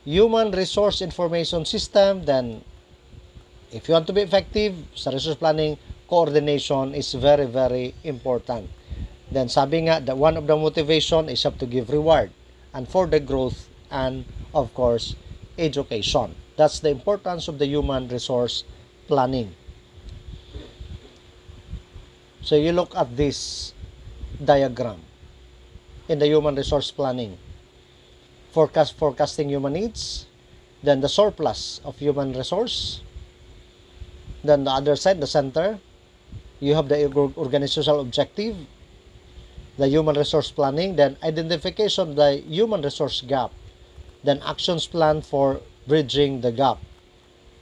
human resource information system. Then, if you want to be effective sa resource planning, coordination is very, very important. Then sabi nga, that one of the motivation is have to give reward and for the growth and of course education. That's the importance of the human resource planning. So you look at this diagram in the human resource planning. Forecasting human needs, then the surplus of human resource, then the other side, the center, you have the organizational objective, the human resource planning, then identification of the human resource gap, then actions plan for bridging the gap,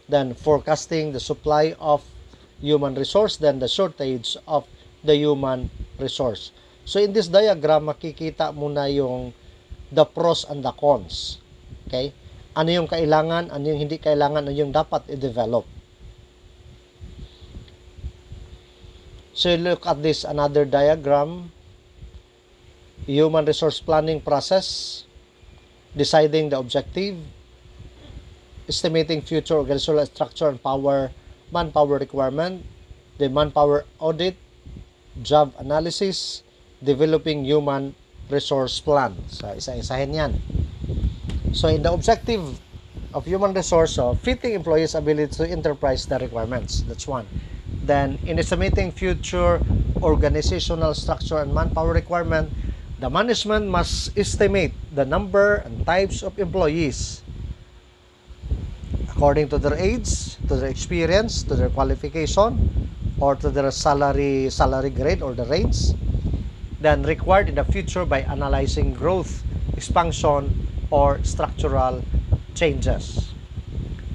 then forecasting the supply of human resource, then the shortage of the human resource. So in this diagram, makikita mo na yung the pros and the cons. Okay? Ano yung kailangan, ano yung hindi kailangan, ano yung dapat i-develop. So you look at this another diagram, human resource planning process, deciding the objective, estimating future organizational structure and manpower requirement, the manpower audit, job analysis, developing human resource plan. So, isa-isahin yan. So, in the objective of human resource, fitting employees' ability to enterprise the requirements. That's one. Then, in estimating future organizational structure and manpower requirement, The management must estimate the number and types of employees according to their age, to their experience, to their qualification, or to their salary grade or the range, then required in the future by analyzing growth, expansion, or structural changes.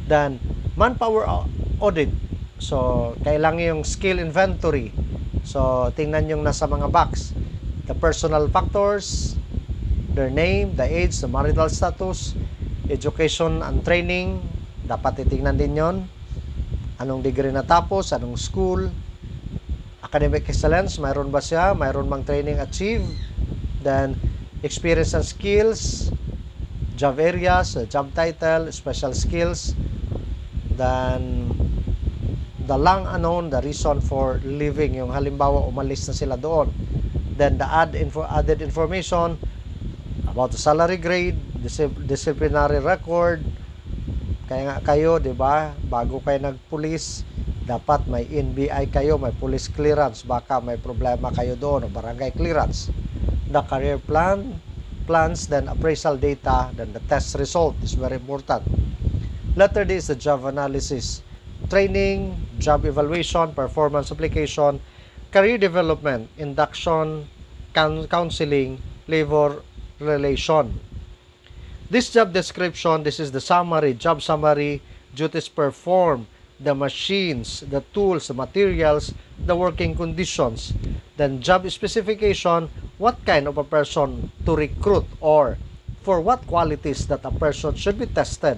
Then, manpower audit. So, kailangan yung skill inventory. So, tingnan yung nasa mga box. The personal factors, their name, the age, the marital status, education and training, dapat titingnan din yon. Anong degree natapos, anong school, academic excellence, mayroon ba siya, mayroon bang training achieve, then experience and skills, job areas, job title, special skills, then the long unknown, the reason for leaving, yung halimbawa umalis na sila doon. Then the added information about the salary grade, disciplinary record. Kaya nga kayo, di ba, bago kayo nagpulis, dapat may NBI kayo, may police clearance, baka may problema kayo doon, o barangay clearance. The career plans, then appraisal data, then the test result is very important. Letter D is the job analysis, training, job evaluation, performance application, career development, induction, counseling, labor relation. This job description, this is the summary, job summary, duties performed, the machines, the tools, the materials, the working conditions. Then job specification, what kind of a person to recruit or for what qualities that a person should be tested.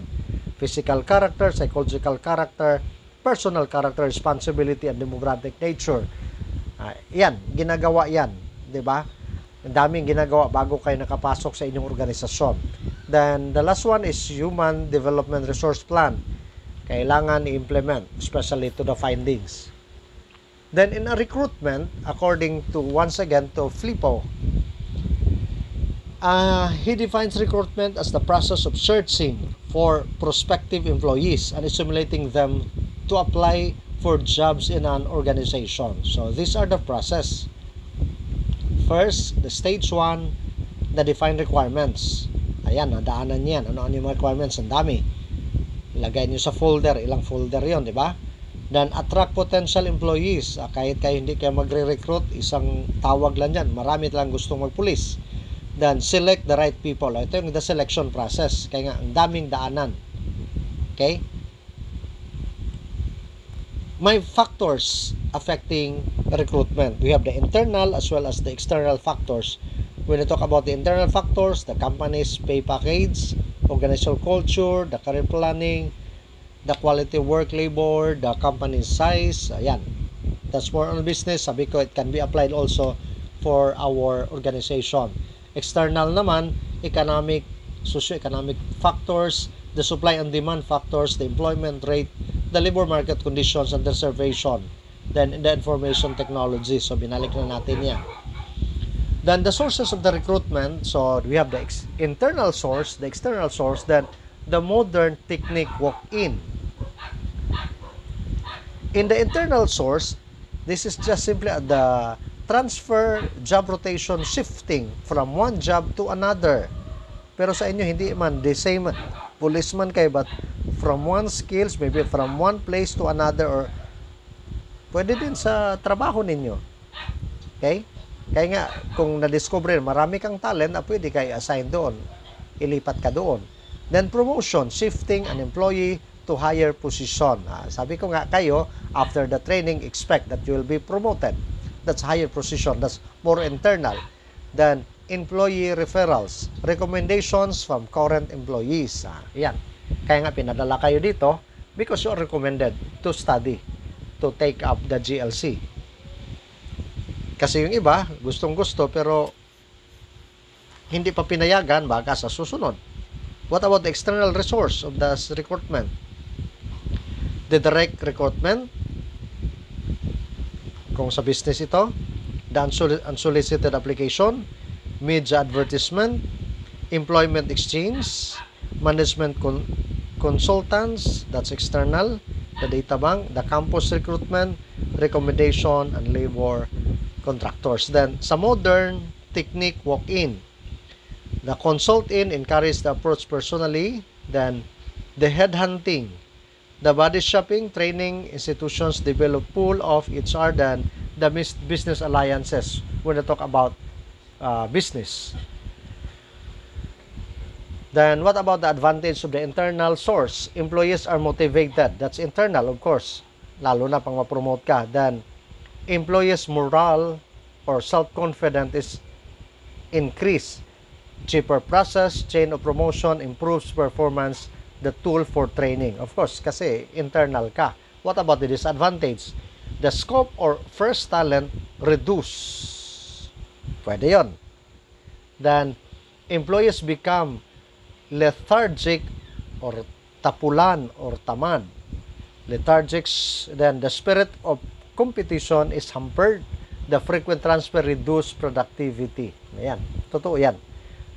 Physical character, psychological character, personal character, responsibility, and demographic nature. Yan, ginagawa yan, di ba? Ang daming ginagawa bago kayo nakapasok sa inyong organisasyon. Then, the last one is Human Development Resource Plan. Kailangan i-implement, especially to the findings. Then, in a recruitment, according to, once again, to Flippo, he defines recruitment as the process of searching for prospective employees and stimulating them to apply for jobs in an organization. So, these are the process. First, the stage 1, the defined requirements. Ayan, nadaanan yan. Ano yung requirements? Ang dami. Ilagay nyo sa folder. Ilang folder yon, di ba? Then, attract potential employees. Kahit kayo hindi kayo magre-recruit, isang tawag lang yan. Marami talang gustong magpulis. Then, select the right people. Ito yung the selection process. Kaya nga, ang daming daanan. Okay? May factors affecting recruitment. We have the internal as well as the external factors. When we talk about the internal factors, the company's pay package, organizational culture, the career planning, the quality of work labor, the company's size. Ayan. That's more on business. Sabi ko, it can be applied also for our organization. External naman, economic, socio-economic factors, the supply and demand factors, the employment rate, the labor market conditions and the reservation, then the information technology. So, binalik na natin yan. Then, the sources of the recruitment. So, we have the internal source, the external source, then the modern technique walk-in. In the internal source, this is just simply the transfer, job rotation, shifting from one job to another. Pero sa inyo, hindi man, the same policeman kayo, but from one skills, maybe from one place to another, or pwede din sa trabaho ninyo. Okay? Kaya nga, kung na-discover, marami kang talent, pwede kayo assign doon. Ilipat ka doon. Then, promotion, shifting an employee to higher position. Sabi ko nga kayo, after the training, expect that you will be promoted. That's higher position. That's more internal. Then, employee referrals, recommendations from current employees. Yan. Kaya nga pinadala kayo dito because you are recommended to study, to take up the GLC. Kasi yung iba, gustong-gusto pero hindi pa pinayagan baka sa susunod. What about the external resource of the recruitment? The direct recruitment, kung sa business ito, the unsolicited application, media advertisement, employment exchange, management consultants, that's external, the data bank, the campus recruitment, recommendation, and labor contractors. Then, sa modern technique walk-in. The consult-in encourage the approach personally. Then the headhunting. The body shopping training institutions develop pool of HR than the business alliances when they talk about business. Then what about the advantage of the internal source? Employees are motivated. That's internal, of course. Lalo na pang ma-promote ka. Then employees' morale or self-confidence is increased. Cheaper process, chain of promotion, improves performance, the tool for training. Of course, kasi internal ka. What about the disadvantage? The scope or first talent reduce. Pwede yon. Then, employees become lethargic or tapulan or tamad. Lethargic, then the spirit of competition is hampered. The frequent transfer reduce productivity. Ayan, totoo yan.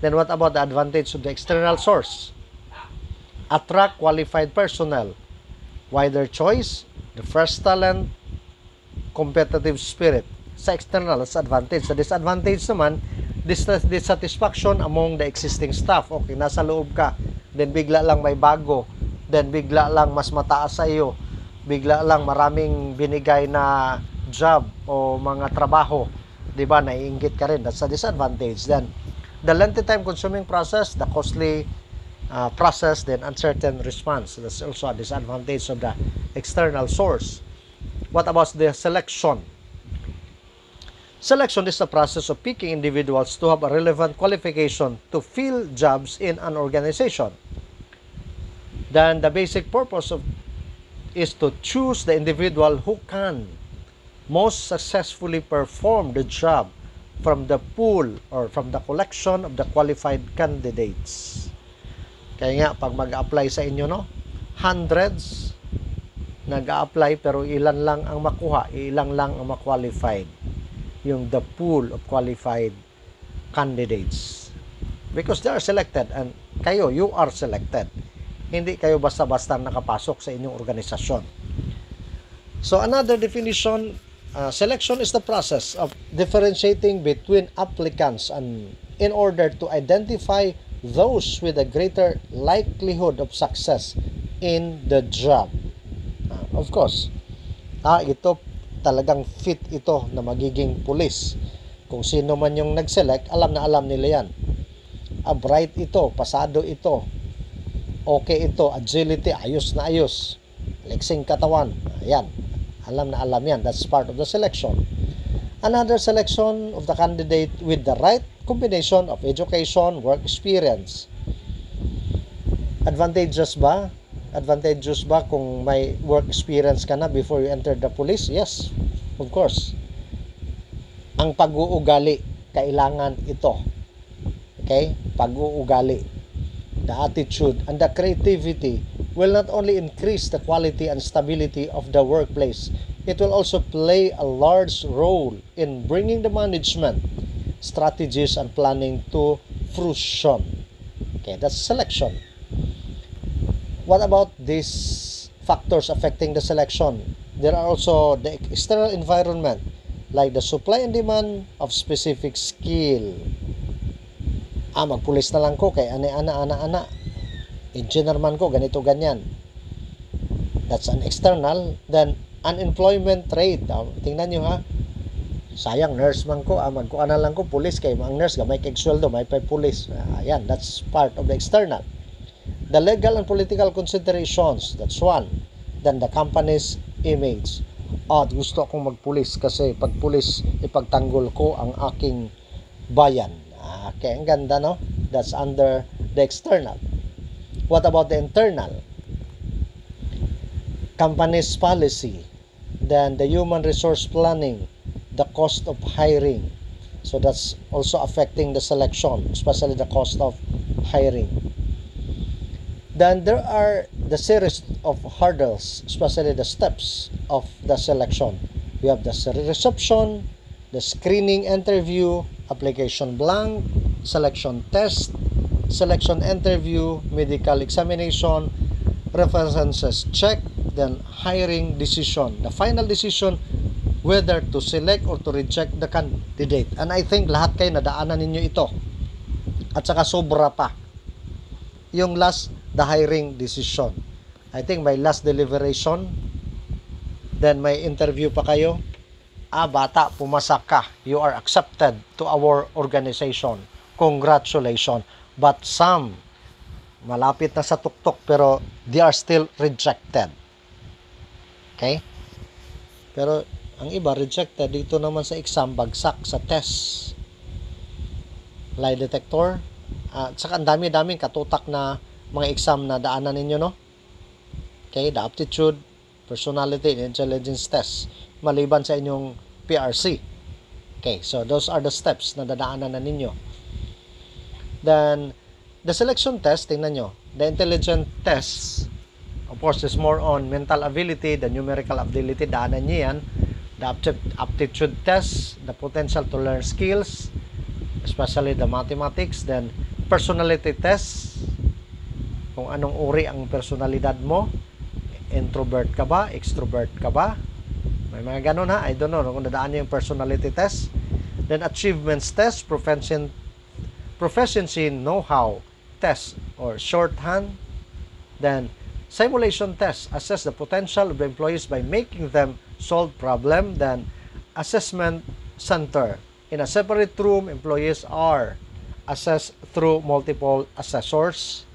Then what about the advantage of the external source? Attract qualified personnel. Wider choice, the first talent, competitive spirit. Sa external, sa advantage. Sa disadvantage naman, dissatisfaction among the existing staff. Okay, nasa loob ka, then bigla lang may bago, then bigla lang mas mataas sa iyo, bigla lang maraming binigay na job o mga trabaho, di ba, naiinggit ka rin. That's a disadvantage. Then the lengthy time consuming process, the costly process, then uncertain response. That's also a disadvantage of the external source. What about the selection? Selection is the process of picking individuals to have a relevant qualification to fill jobs in an organization. Then the basic purpose is to choose the individual who can most successfully perform the job from the pool or from the collection of the qualified candidates. Kaya nga, pag mag-apply sa inyo, no, hundreds nag-a-apply pero ilan lang ang makuha, ilan lang ang ma-qualified. Yung the pool of qualified candidates. Because they are selected and kayo, you are selected. Hindi kayo basta-basta nakapasok sa inyong organisasyon. So another definition, selection is the process of differentiating between applicants and in order to identify those with a greater likelihood of success in the job. Of course, ito talagang fit ito na magiging pulis. Kung sino man yung nag-select, alam na alam nila yan. Bright ito, pasado ito, okay ito, agility, ayos na ayos, leksing katawan, ayan, alam na alam yan. That's part of the selection. Another selection of the candidate with the right combination of education, work experience. Advantageous ba? Advantageous ba kung may work experience ka na before you enter the police? Yes, of course. Ang pag-uugali, kailangan ito. Okay? Pag-uugali. The attitude and the creativity will not only increase the quality and stability of the workplace, it will also play a large role in bringing the management strategies and planning to fruition. Okay, that's selection. What about these factors affecting the selection? There are also the external environment, like the supply and demand of specific skill. Magpulis na lang ko kay ana. Engineer man ko, ganito, ganyan. That's an external. Then, unemployment rate. Tingnan nyo ha. Sayang, nurse man ko. Magkuha na lang ko, pulis kay ang nurse, gamay kay sweldo, may pay pulis. Ayan, that's part of the external. The legal and political considerations, that's one. Then the company's image. Gusto akong magpulis kasi pag pulis, ipagtanggol ko ang aking bayan. Okay, ang ganda, no? That's under the external. What about the internal? Company's policy. Then the human resource planning, the cost of hiring. So that's also affecting the selection, especially the cost of hiring. Then there are the series of hurdles, especially the steps of the selection. We have the reception, the screening interview, application blank, selection test, selection interview, medical examination, references check, then hiring decision. The final decision whether to select or to reject the candidate. And I think lahat kayo nadaanan ninyo ito. At saka sobra pa. Yung last, the hiring decision. I think may last deliberation, then may interview pa kayo. Bata, pumasak ka. You are accepted to our organization. Congratulations. But some, malapit na sa tuktok, pero they are still rejected. Okay? Pero ang iba, rejected. Dito naman sa exam, bagsak sa test. Lie detector. At saka ang dami-daming katutak na mga exam na daanan ninyo, no? Okay, the aptitude, personality, and intelligence test. Maliban sa inyong PRC. Okay, so those are the steps na dadaanan na ninyo. Then, the selection test, tingnan nyo. The intelligence test, of course, is more on mental ability, the numerical ability, daanan nyo yan. The aptitude test, the potential to learn skills, especially the mathematics. Then, personality test, kung anong uri ang personalidad mo. Introvert ka ba? Extrovert ka ba? May mga ganun ha. I don't know kung nadaan yung personality test. Then achievements test, proficiency know-how test or shorthand. Then simulation test, assess the potential of the employees by making them solve problem. Then assessment center, in a separate room, employees are assessed through multiple assessors.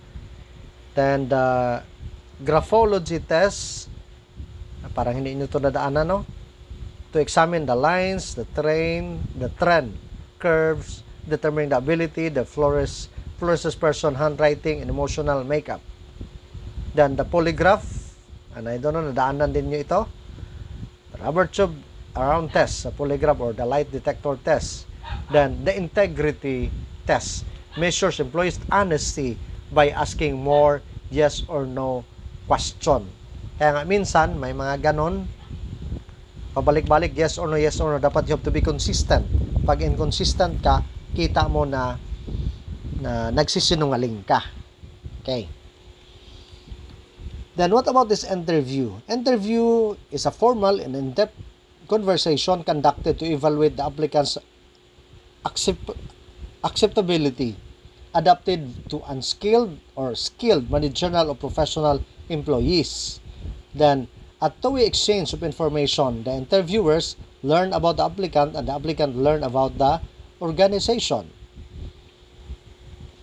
Then the graphology test, parang hindi nyo ito nadaanan, no? To examine the lines, the trend, curves, determining the ability, the fluorescence person, handwriting, and emotional makeup. Then the polygraph, and I don't know, nadaanan din nyo ito. The rubber tube around test, the polygraph or the light detector test. Then the integrity test measures employees' honesty by asking more yes or no question. Kaya nga minsan may mga ganon, pabalik-balik yes or no, dapat you have to be consistent. Pag inconsistent ka, kita mo na nagsisinungaling ka. Okay. Then what about this interview? Interview is a formal and in-depth conversation conducted to evaluate the applicant's acceptability, adapted to unskilled or skilled managerial or professional employees. Then, at two-way exchange of information, the interviewers learn about the applicant and the applicant learn about the organization.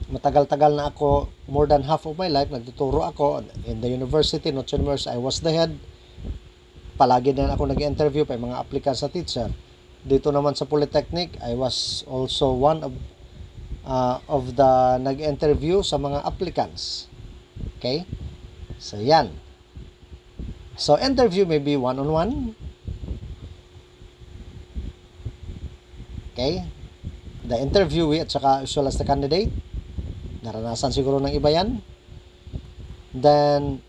Matagal-tagal na ako, more than half of my life, nagtuturo ako in the university, Notre Dame, I was the head. Palagi din ako nag-interview pa mga applicants sa teacher. Dito naman sa Polytechnic, I was also one of the nag-interview sa mga applicants. Okay? So, yan. So, interview may be one-on-one. Okay? The interviewee at saka as well as the candidate. Naranasan siguro ng iba yan. Then,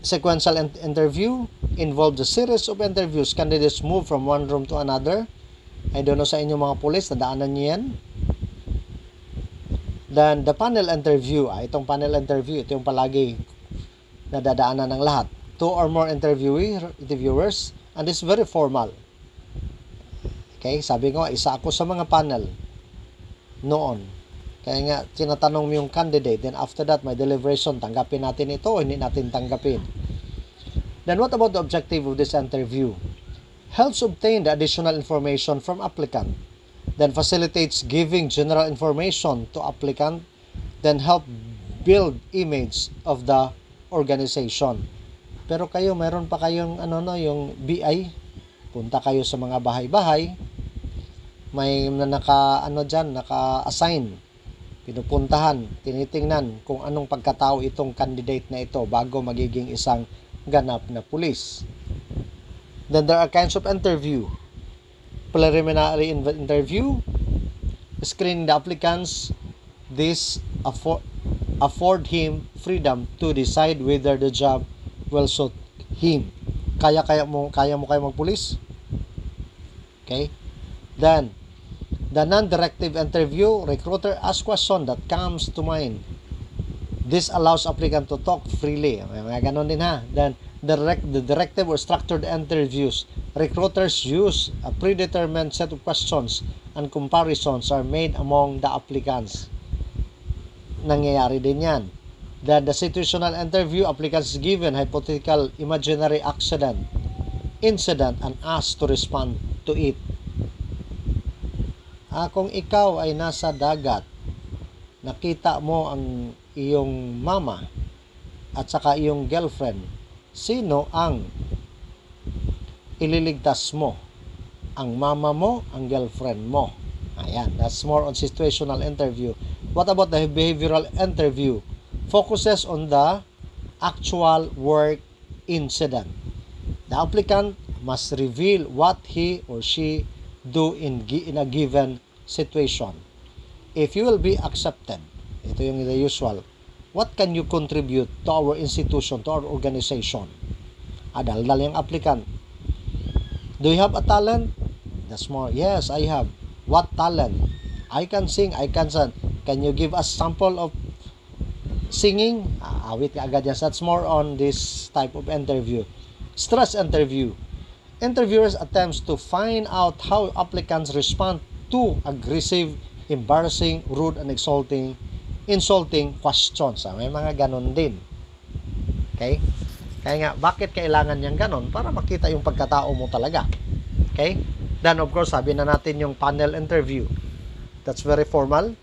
sequential interview involved a series of interviews. Candidates move from one room to another. I don't know sa inyo mga police, nadaanan nyo yan. Then, the panel interview. Itong panel interview, ito yung palagi nadadaanan ng lahat. 2 or more interviewers, and it's very formal. Okay, sabi ko, isa ako sa mga panel noon. Kaya nga, tinatanong mo yung candidate, then after that, may deliberation, tanggapin natin ito o hindi natin tanggapin. Then what about the objective of this interview? Helps obtain the additional information from applicant. Then facilitates giving general information to applicant. Then help build image of the organization. Pero kayo, meron pa kayong yung BI. Punta kayo sa mga bahay-bahay. May naka-assign. Pinupuntahan, tinitingnan kung anong pagkatao itong candidate na ito bago magiging isang ganap na pulis. Then there are kinds of interview. Preliminary interview, screening the applicants. This afford him freedom to decide whether the job will suit him. Kaya mo kayo magpulis? Okay? Then, the non-directive interview, recruiter asks question that comes to mind. This allows applicant to talk freely. May mga ganon din ha. Then, The directive or structured interviews. Recruiters use a predetermined set of questions and comparisons are made among the applicants. Nangyayari din yan. The situational interview, applicants is given hypothetical imaginary incident and asked to respond to it. Kung ikaw ay nasa dagat, nakita mo ang iyong mama at saka iyong girlfriend, sino ang ililigtas mo? Ang mama mo, ang girlfriend mo? Ayan, that's more on situational interview. What about the behavioral interview? Focuses on the actual work incident. The applicant must reveal what he or she do in a given situation. If you will be accepted, ito yung the usual, what can you contribute to our institution, to our organization? Dal-dal yung applicant. Do you have a talent? That's more. Yes, I have. What talent? I can sing, I can sing. Can you give us sample of singing? Awit ka agad yan. That's more on this type of interview. Stress interview. Interviewers attempts to find out how applicants respond to aggressive, embarrassing, rude, and insulting questions. May mga ganon din. Okay? Kaya nga, bakit kailangan niyang ganon? Para makita yung pagkatao mo talaga. Okay? Then, of course, sabi na natin yung panel interview. That's very formal.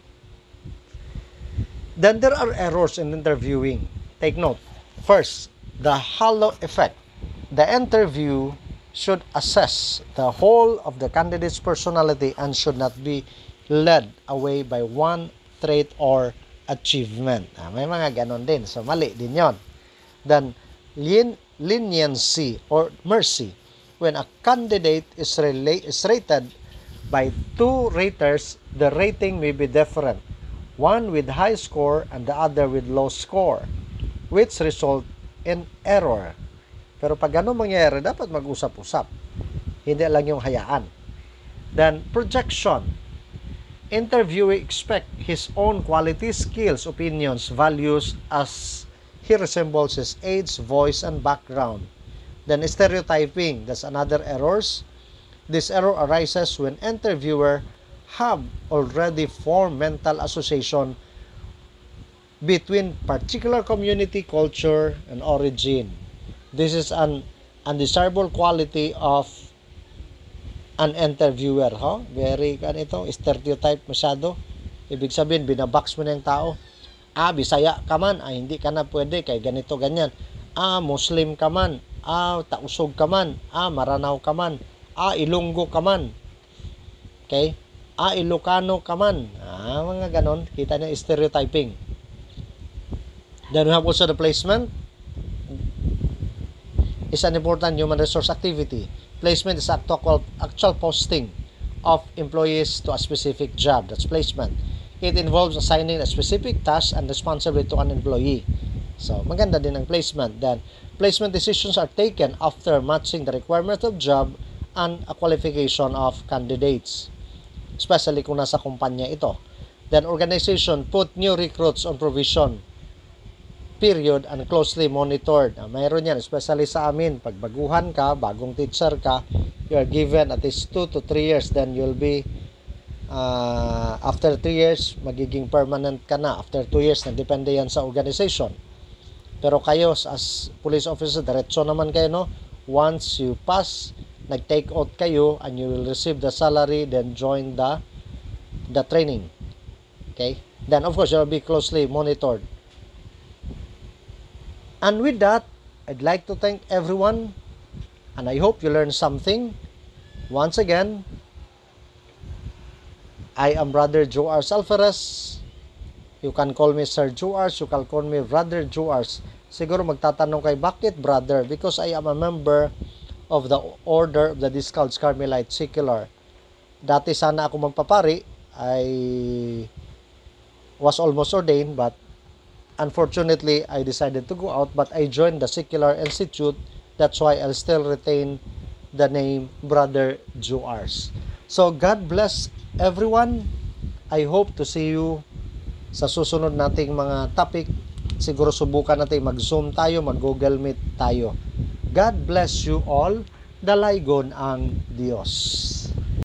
Then, there are errors in interviewing. Take note. First, the halo effect. The interview should assess the whole of the candidate's personality and should not be led away by one trait or achievement. May mga ganon din. So, mali din yon. Then, leniency or mercy. When a candidate is rated by two raters, the rating may be different. One with high score and the other with low score, which result in error. Pero pag ganun mangyayari, dapat mag-usap-usap. Hindi lang yung hayaan. Then, projection. Interviewee expect his own qualities, skills, opinions, values as he resembles his age, voice, and background. Then, stereotyping. That's another errors. This error arises when interviewer have already formed mental association between particular community, culture, and origin. This is an undesirable quality of an interviewer. Very stereotype masyado. Ibig sabihin, binabox mo na yung tao. Bisaya ka man, hindi ka na pwede, kay ganito, ganyan. Muslim ka man, tausog ka man, Maranao ka man, Ilonggo ka man. Okay? Ilocano ka man. Mga ganon. Kita niyo stereotyping. Then we have also the placement. Is an important human resource activity. Placement is actual posting of employees to a specific job. That's placement. It involves assigning a specific task and responsibility to an employee. So, maganda din ang placement. Then, placement decisions are taken after matching the requirement of job and a qualification of candidates, especially kung nasa kumpanya ito. Then, organization put new recruits on provision period and closely monitored. Mayroon yan, especially sa amin. Pag baguhan ka, bagong teacher ka, you are given at least 2 to 3 years, then you'll be after 3 years, magiging permanent ka na. After 2 years, na depende yan sa organization. Pero kayo, as police officer, diretso naman kayo, no? Once you pass, nag-take out kayo, and you will receive the salary, then join the training. Okay? Then, of course, you'll be closely monitored. And with that, I'd like to thank everyone, and I hope you learned something. Once again, I am Brother Joars Alferez. You can call me Sir Joars, you can call me Brother Joars. Siguro magtatanong kay, bakit brother? Because I am a member of the Order of the Discalced Carmelite Secular. Dati sana ako magpapari. I was almost ordained, but unfortunately, I decided to go out, but I joined the Secular Institute. That's why I'll still retain the name Brother Joars. So, God bless everyone. I hope to see you sa susunod nating mga topic. Siguro subukan natin mag-Zoom tayo, mag-Google Meet tayo. God bless you all. Dalaygon ang Diyos.